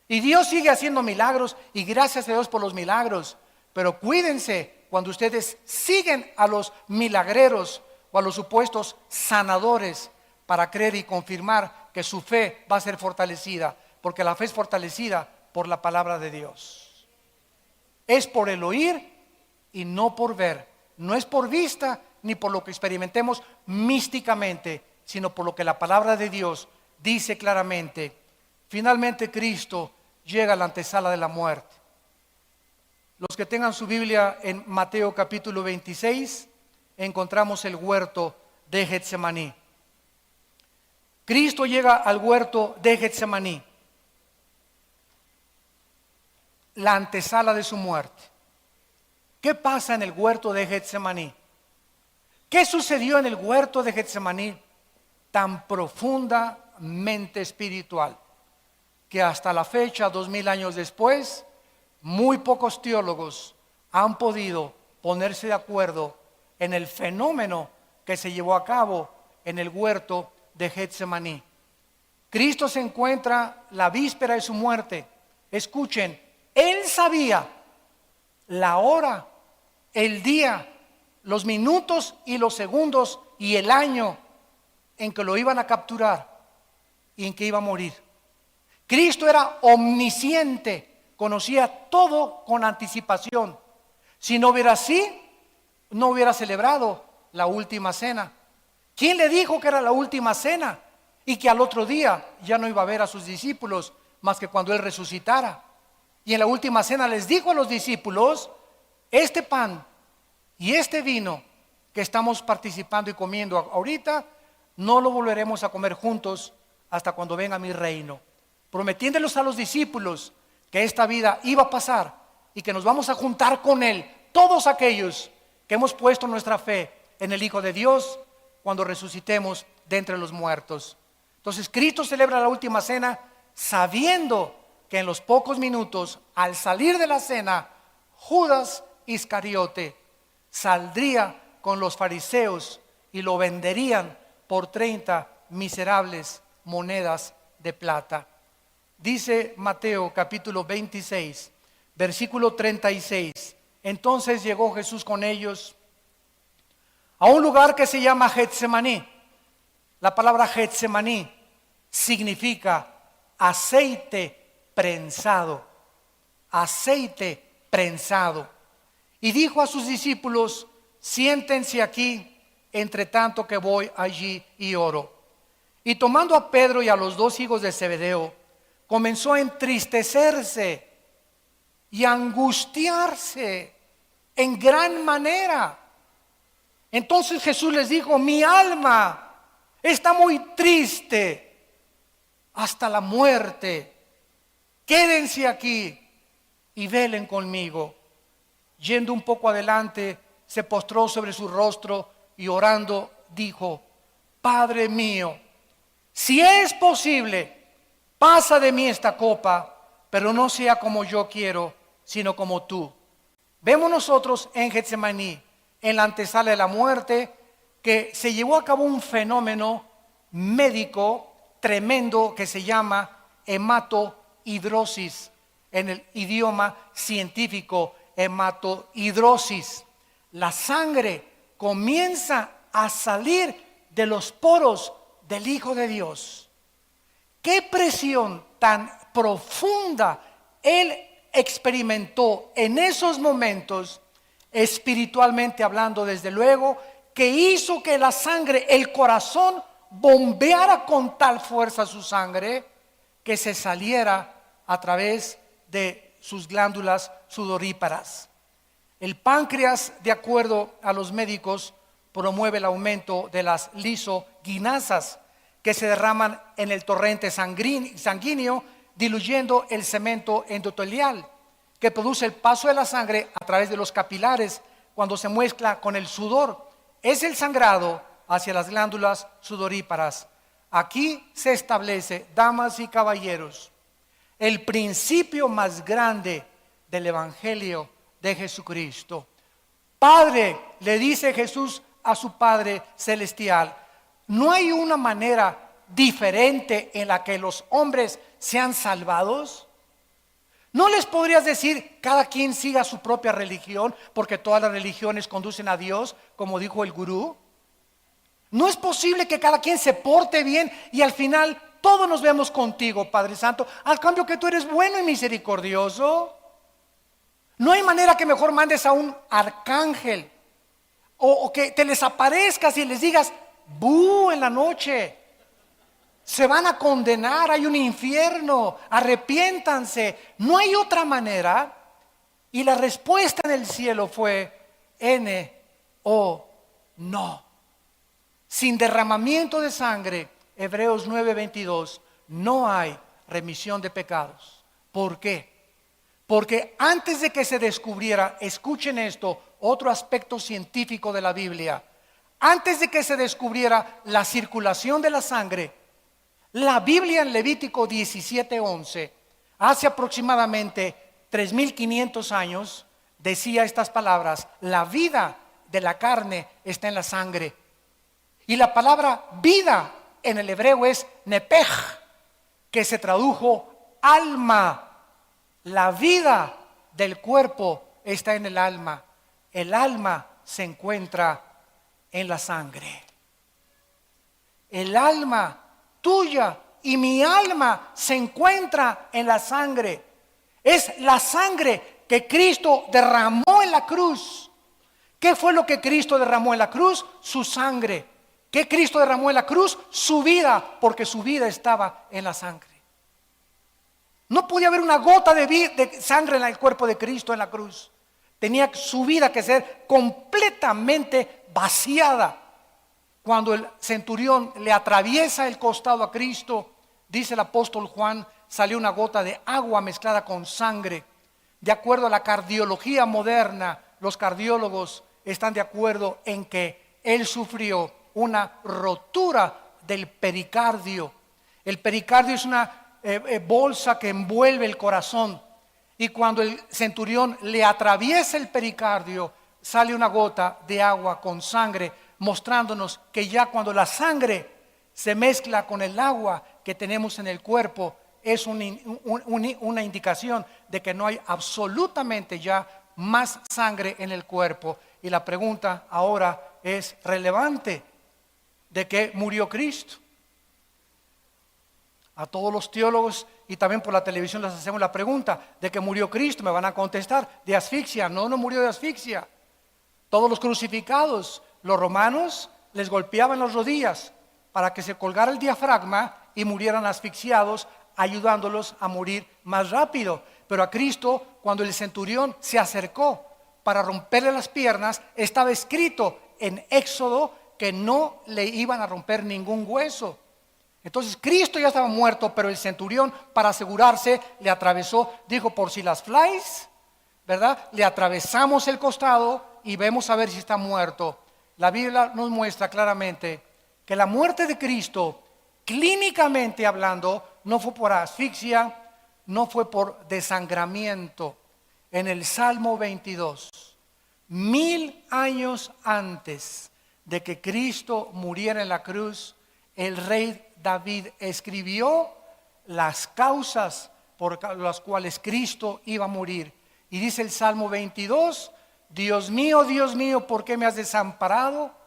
Y Dios sigue haciendo milagros, y gracias a Dios por los milagros. Pero cuídense cuando ustedes siguen a los milagreros o a los supuestos sanadores para creer y confirmar que su fe va a ser fortalecida, porque la fe es fortalecida por la palabra de Dios. Es por el oír y no por ver. No es por vista ni por lo que experimentemos místicamente, sino por lo que la palabra de Dios dice claramente. Finalmente Cristo llega a la antesala de la muerte. Los que tengan su Biblia en Mateo capítulo 26, encontramos el huerto de Getsemaní. Cristo llega al huerto de Getsemaní, la antesala de su muerte. ¿Qué pasa en el huerto de Getsemaní? ¿Qué sucedió en el huerto de Getsemaní tan profundamente espiritual que hasta la fecha, 2000 años después, muy pocos teólogos han podido ponerse de acuerdo en el fenómeno que se llevó a cabo en el huerto de Getsemaní? Cristo se encuentra la víspera de su muerte. Escuchen, Él sabía la hora, el día, los minutos y los segundos y el año en que lo iban a capturar y en que iba a morir. Cristo era omnisciente, conocía todo con anticipación. Si no hubiera así, no hubiera celebrado la última cena. ¿Quién le dijo que era la última cena y que al otro día ya no iba a ver a sus discípulos más que cuando Él resucitara? Y en la última cena les dijo a los discípulos: este pan y este vino que estamos participando y comiendo ahorita, no lo volveremos a comer juntos hasta cuando venga mi reino. Prometiéndoles a los discípulos que esta vida iba a pasar y que nos vamos a juntar con Él, todos aquellos que hemos puesto nuestra fe en el Hijo de Dios, cuando resucitemos de entre los muertos. Entonces Cristo celebra la última cena sabiendo que en los pocos minutos, al salir de la cena, Judas Iscariote saldría con los fariseos y lo venderían por 30 miserables monedas de plata. Dice Mateo capítulo 26, versículo 36. Entonces llegó Jesús con ellos a un lugar que se llama Getsemaní. La palabra Getsemaní significa aceite prensado. Aceite prensado. Y dijo a sus discípulos: siéntense aquí, entre tanto que voy allí y oro. Y tomando a Pedro y a los 2 hijos de Zebedeo, comenzó a entristecerse y a angustiarse en gran manera. Entonces Jesús les dijo: mi alma está muy triste hasta la muerte. Quédense aquí y velen conmigo. Yendo un poco adelante, se postró sobre su rostro y orando dijo: Padre mío, si es posible, pasa de mí esta copa, pero no sea como yo quiero, sino como tú. Vemos nosotros en Getsemaní, en la antesala de la muerte, que se llevó a cabo un fenómeno médico tremendo que se llama hematohidrosis, en el idioma científico, hematohidrosis. La sangre comienza a salir de los poros del Hijo de Dios. Qué presión tan profunda él experimentó en esos momentos, espiritualmente hablando, desde luego, que hizo que la sangre, el corazón, bombeara con tal fuerza su sangre que se saliera a través de sus glándulas sudoríparas. El páncreas, de acuerdo a los médicos, promueve el aumento de las lisoginasas que se derraman en el torrente sanguíneo, diluyendo el cemento endotelial que produce el paso de la sangre a través de los capilares cuando se mezcla con el sudor. Es el sangrado hacia las glándulas sudoríparas. Aquí se establece, damas y caballeros, el principio más grande del Evangelio de Jesucristo. Padre, le dice Jesús a su Padre celestial, ¿no hay una manera diferente en la que los hombres sean salvados? ¿No les podrías decir cada quien siga su propia religión porque todas las religiones conducen a Dios, como dijo el gurú? ¿No es posible que cada quien se porte bien y al final todos nos vemos contigo, Padre Santo, al cambio que tú eres bueno y misericordioso? ¿No hay manera que mejor mandes a un arcángel o que te les aparezcas y les digas ¡bu! En la noche? Se van a condenar, hay un infierno, arrepiéntanse. ¿No hay otra manera? Y la respuesta en el cielo fue N-O, no. Sin derramamiento de sangre, Hebreos 9:22, no hay remisión de pecados. ¿Por qué? Porque antes de que se descubriera, escuchen esto, otro aspecto científico de la Biblia, antes de que se descubriera la circulación de la sangre, la Biblia en Levítico 17:11, hace aproximadamente 3500 años, decía estas palabras: la vida de la carne está en la sangre. Y la palabra vida en el hebreo es nepej, que se tradujo alma. La vida del cuerpo está en el alma. El alma se encuentra en la sangre. El alma tuya y mi alma se encuentra en la sangre. Es la sangre que Cristo derramó en la cruz. ¿Qué fue lo que Cristo derramó en la cruz? Su sangre. ¿Qué Cristo derramó en la cruz? Su vida, porque su vida estaba en la sangre. No podía haber una gota de sangre en el cuerpo de Cristo en la cruz. Tenía su vida que ser completamente vaciada. Cuando el centurión le atraviesa el costado a Cristo, dice el apóstol Juan, salió una gota de agua mezclada con sangre. De acuerdo a la cardiología moderna, los cardiólogos están de acuerdo en que él sufrió una rotura del pericardio. El pericardio es una bolsa que envuelve el corazón, y cuando el centurión le atraviesa el pericardio, sale una gota de agua con sangre, mostrándonos que ya cuando la sangre se mezcla con el agua que tenemos en el cuerpo, es una indicación de que no hay absolutamente ya más sangre en el cuerpo. Y la pregunta ahora es relevante: ¿de qué murió Cristo? A todos los teólogos y también por la televisión les hacemos la pregunta: ¿de qué murió Cristo? Me van a contestar: de asfixia. No, no murió de asfixia. Todos los crucificados, los romanos les golpeaban las rodillas para que se colgara el diafragma y murieran asfixiados, ayudándolos a morir más rápido. Pero a Cristo, cuando el centurión se acercó para romperle las piernas, estaba escrito en Éxodo que no le iban a romper ningún hueso. Entonces Cristo ya estaba muerto, pero el centurión, para asegurarse, le atravesó, dijo: por si las flies, ¿verdad? Le atravesamos el costado y vemos a ver si está muerto. La Biblia nos muestra claramente que la muerte de Cristo, clínicamente hablando, no fue por asfixia, no fue por desangramiento. En el Salmo 22, 1000 años antes de que Cristo muriera en la cruz, el rey David escribió las causas por las cuales Cristo iba a morir. Y dice el Salmo 22, Dios mío, ¿por qué me has desamparado?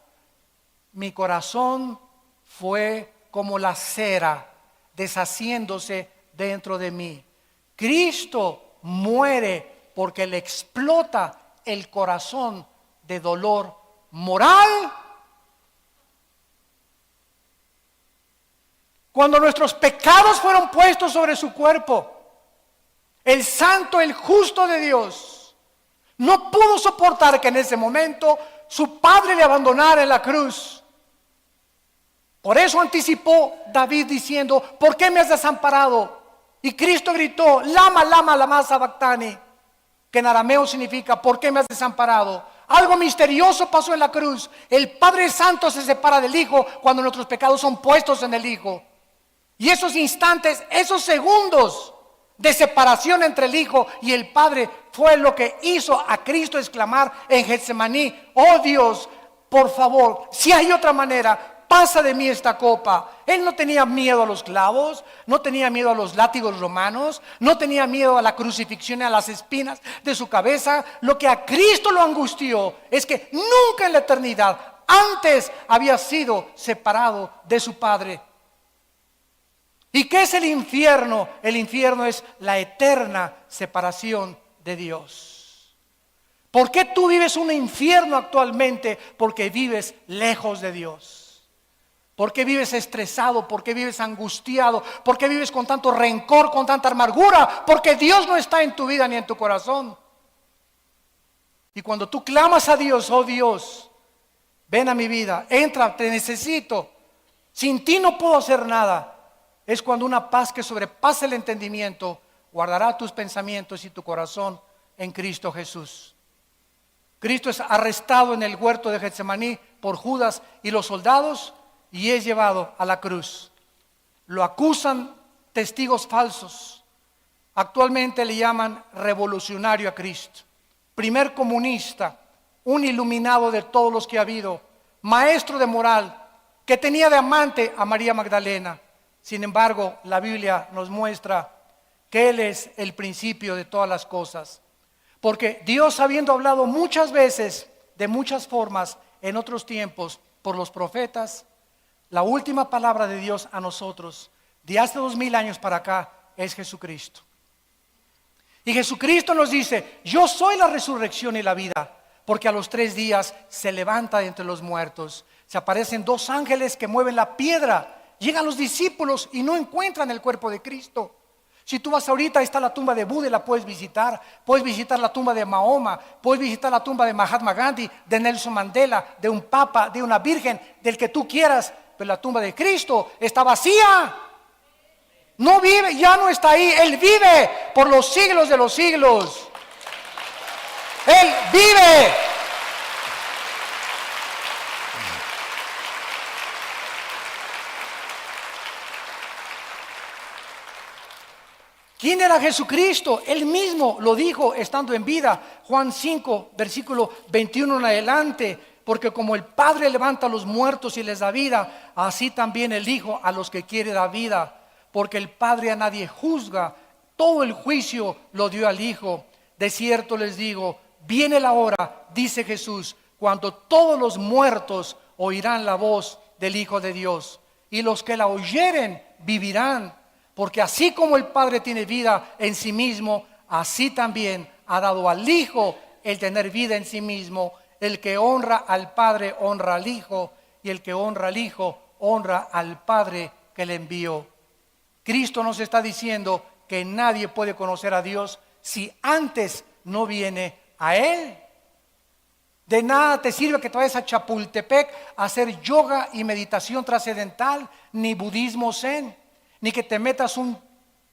Mi corazón fue como la cera deshaciéndose dentro de mí. Cristo muere porque le explota el corazón de dolor moral. Cuando nuestros pecados fueron puestos sobre su cuerpo, el santo, el justo de Dios, no pudo soportar que en ese momento su padre le abandonara en la cruz. Por eso anticipó David diciendo, ¿por qué me has desamparado? Y Cristo gritó, lama, lama sabactani, que en arameo significa, ¿por qué me has desamparado? Algo misterioso pasó en la cruz. El Padre Santo se separa del Hijo cuando nuestros pecados son puestos en el Hijo. Y esos instantes, esos segundos de separación entre el Hijo y el Padre fue lo que hizo a Cristo exclamar en Getsemaní, oh Dios, por favor, si hay otra manera, pasa de mí esta copa. Él no tenía miedo a los clavos, no tenía miedo a los látigos romanos, no tenía miedo a la crucifixión y a las espinas de su cabeza. Lo que a Cristo lo angustió es que nunca en la eternidad antes había sido separado de su Padre. ¿Y qué es el infierno? El infierno es la eterna separación de Dios. ¿Por qué tú vives un infierno actualmente? Porque vives lejos de Dios. ¿Por qué vives estresado? ¿Por qué vives angustiado? ¿Por qué vives con tanto rencor, con tanta amargura? Porque Dios no está en tu vida ni en tu corazón. Y cuando tú clamas a Dios, oh Dios, ven a mi vida, entra, te necesito. Sin ti no puedo hacer nada. Es cuando una paz que sobrepasa el entendimiento guardará tus pensamientos y tu corazón en Cristo Jesús. Cristo es arrestado en el huerto de Getsemaní por Judas y los soldados y es llevado a la cruz. Lo acusan testigos falsos. Actualmente le llaman revolucionario a Cristo. Primer comunista, un iluminado de todos los que ha habido, maestro de moral, que tenía de amante a María Magdalena. Sin embargo, la Biblia nos muestra que Él es el principio de todas las cosas. Porque Dios, habiendo hablado muchas veces, de muchas formas, en otros tiempos, por los profetas, la última palabra de Dios a nosotros, de hace 2000 años para acá, es Jesucristo. Y Jesucristo nos dice, yo soy la resurrección y la vida, porque a los 3 días se levanta de entre los muertos. Se aparecen 2 ángeles que mueven la piedra. Llegan los discípulos y no encuentran el cuerpo de Cristo. Si tú vas ahorita, ahí está la tumba de Buda y la puedes visitar la tumba de Mahoma, puedes visitar la tumba de Mahatma Gandhi, de Nelson Mandela, de un papa, de una virgen, del que tú quieras, pero la tumba de Cristo está vacía. No vive, ya no está ahí. Él vive por los siglos de los siglos. Él vive. ¿Quién era Jesucristo? Él mismo lo dijo estando en vida. Juan 5, versículo 21 en adelante. Porque como el Padre levanta a los muertos y les da vida, así también el Hijo a los que quiere da vida. Porque el Padre a nadie juzga, todo el juicio lo dio al Hijo. De cierto les digo, viene la hora, dice Jesús, cuando todos los muertos oirán la voz del Hijo de Dios. Y los que la oyeren vivirán. Porque así como el Padre tiene vida en sí mismo, así también ha dado al Hijo el tener vida en sí mismo. El que honra al Padre honra al Hijo, y el que honra al Hijo honra al Padre que le envió. Cristo nos está diciendo que nadie puede conocer a Dios si antes no viene a Él. De nada te sirve que te vayas a Chapultepec a hacer yoga y meditación trascendental, ni budismo zen, ni que te metas un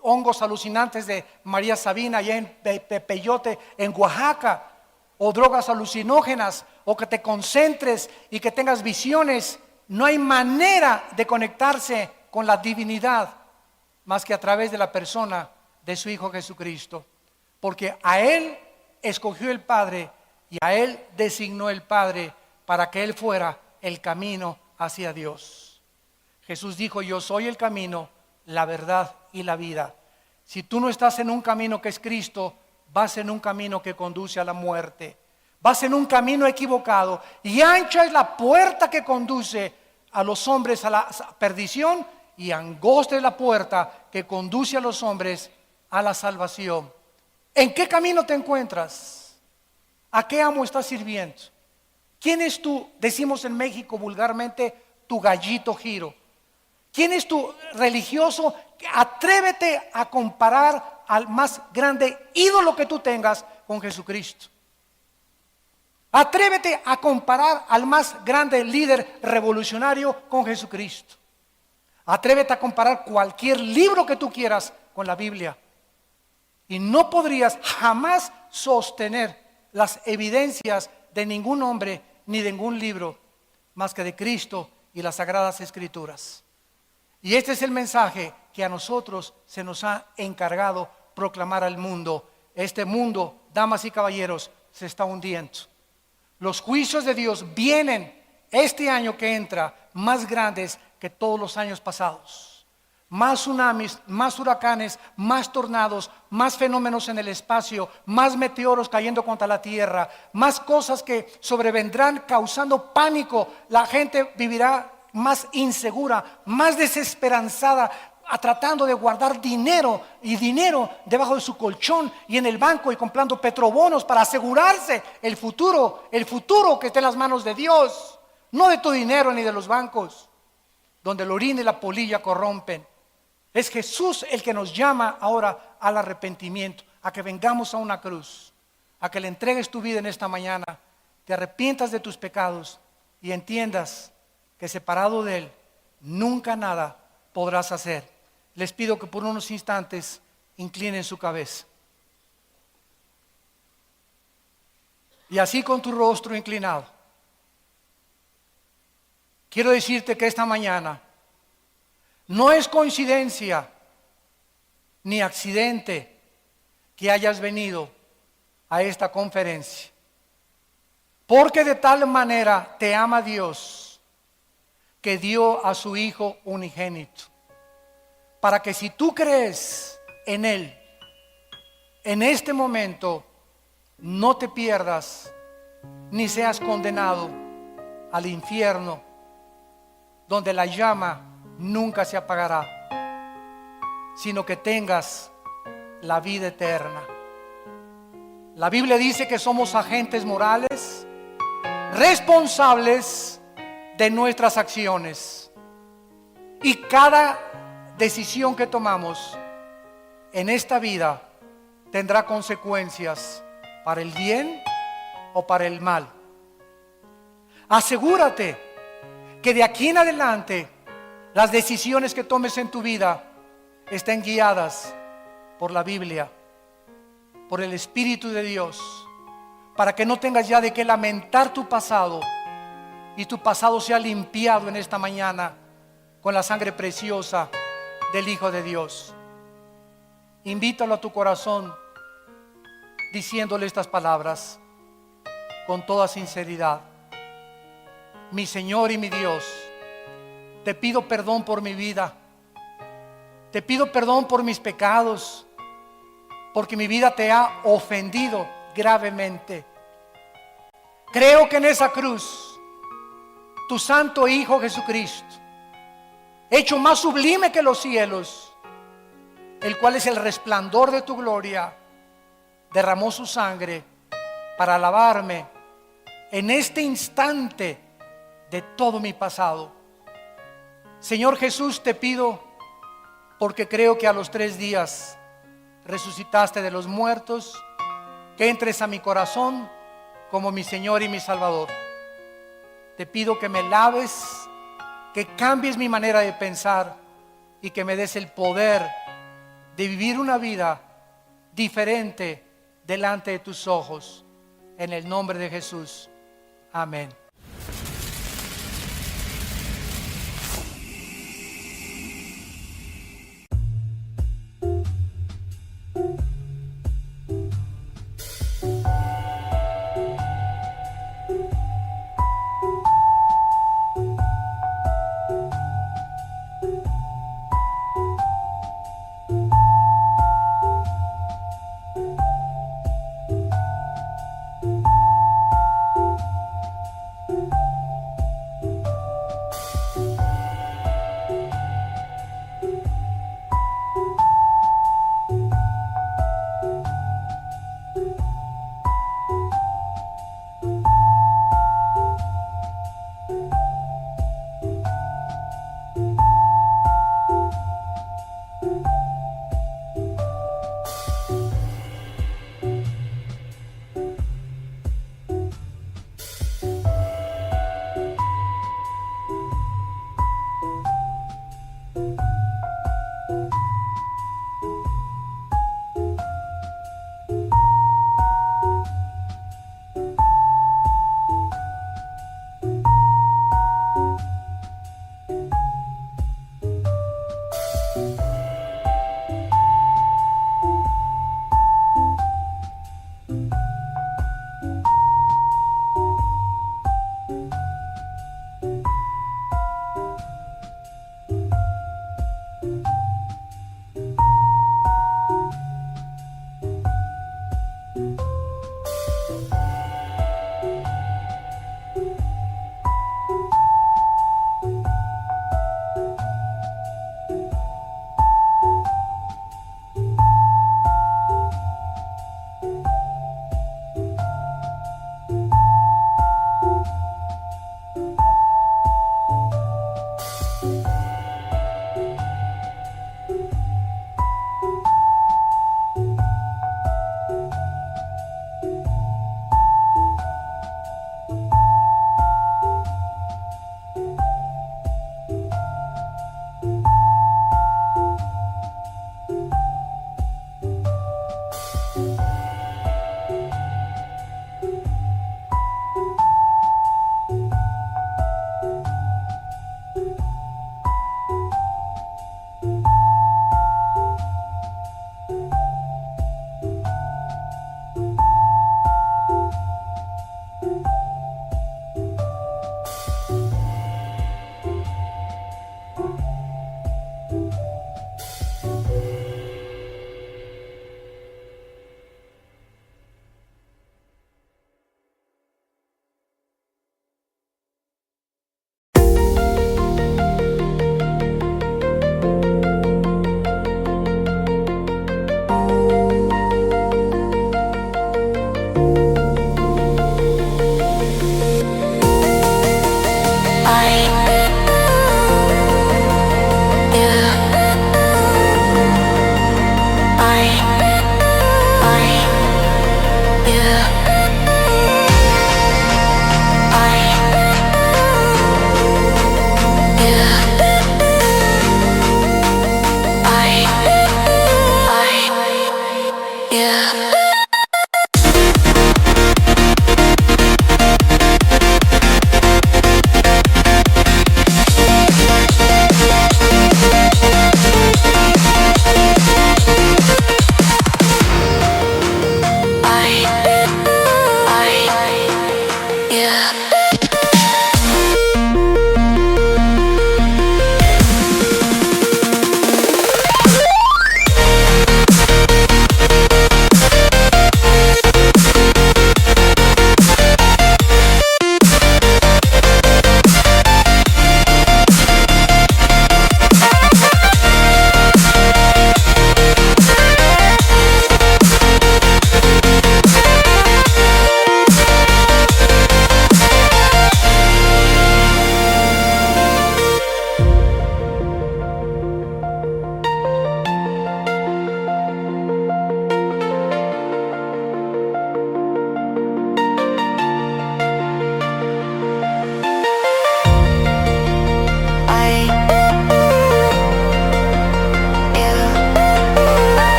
hongos alucinantes de María Sabina allá en Peyote, en Oaxaca, o drogas alucinógenas, o que te concentres y que tengas visiones no hay manera de conectarse con la divinidad más que a través de la persona de su Hijo Jesucristo. Porque a Él escogió el Padre y a Él designó el Padre para que Él fuera el camino hacia Dios. Jesús dijo: yo soy el camino, la verdad y la vida. Si tú no estás en un camino que es Cristo, vas en un camino que conduce a la muerte. Vas en un camino equivocado, y ancha es la puerta que conduce a los hombres a la perdición, y angosta es la puerta que conduce a los hombres a la salvación. ¿En qué camino te encuentras? ¿A qué amo estás sirviendo? ¿Quién es tu, decimos en México vulgarmente, tu gallito giro? ¿Quién es tu religioso? Atrévete a comparar al más grande ídolo que tú tengas con Jesucristo. Atrévete a comparar al más grande líder revolucionario con Jesucristo. Atrévete a comparar cualquier libro que tú quieras con la Biblia. Y no podrías jamás sostener las evidencias de ningún hombre ni de ningún libro más que de Cristo y las Sagradas Escrituras. Y este es el mensaje que a nosotros se nos ha encargado proclamar al mundo. Este mundo, damas y caballeros, se está hundiendo. Los juicios de Dios vienen este año que entra más grandes que todos los años pasados. Más tsunamis, más huracanes, más tornados, más fenómenos en el espacio, más meteoros cayendo contra la tierra, más cosas que sobrevendrán causando pánico. La gente vivirá más insegura, más desesperanzada, tratando de guardar dinero debajo de su colchón y en el banco, y comprando petrobonos para asegurarse el futuro que está en las manos de Dios, no de tu dinero ni de los bancos, donde el orín y la polilla corrompen. Es Jesús el que nos llama ahora al arrepentimiento, a que vengamos a una cruz, a que le entregues tu vida en esta mañana, te arrepientas de tus pecados y entiendas que separado de Él nunca nada podrás hacer. Les pido que por unos instantes inclinen su cabeza. Y así, con tu rostro inclinado, quiero decirte que esta mañana no es coincidencia ni accidente que hayas venido a esta conferencia, porque de tal manera te ama Dios que dio a su Hijo unigénito, para que si tú crees en Él, en este momento no te pierdas ni seas condenado al infierno, donde la llama nunca se apagará, sino que tengas la vida eterna. La Biblia dice que somos agentes morales, responsables de nuestras acciones, y cada decisión que tomamos en esta vida tendrá consecuencias para el bien o para el mal. Asegúrate que de aquí en adelante las decisiones que tomes en tu vida estén guiadas por la Biblia, por el Espíritu de Dios, para que no tengas ya de qué lamentar tu pasado, y tu pasado sea limpiado en esta mañana con la sangre preciosa del Hijo de Dios. Invítalo a tu corazón diciéndole estas palabras con toda sinceridad: mi Señor y mi Dios, te pido perdón por mi vida, te pido perdón por mis pecados, porque mi vida te ha ofendido gravemente. Creo que en esa cruz tu santo Hijo Jesucristo, hecho más sublime que los cielos, el cual es el resplandor de tu gloria, derramó su sangre para lavarme en este instante de todo mi pasado. Señor Jesús, te pido, porque creo que a los 3 días resucitaste de los muertos, que entres a mi corazón como mi Señor y mi Salvador. Te pido que me laves, que cambies mi manera de pensar y que me des el poder de vivir una vida diferente delante de tus ojos. En el nombre de Jesús. Amén.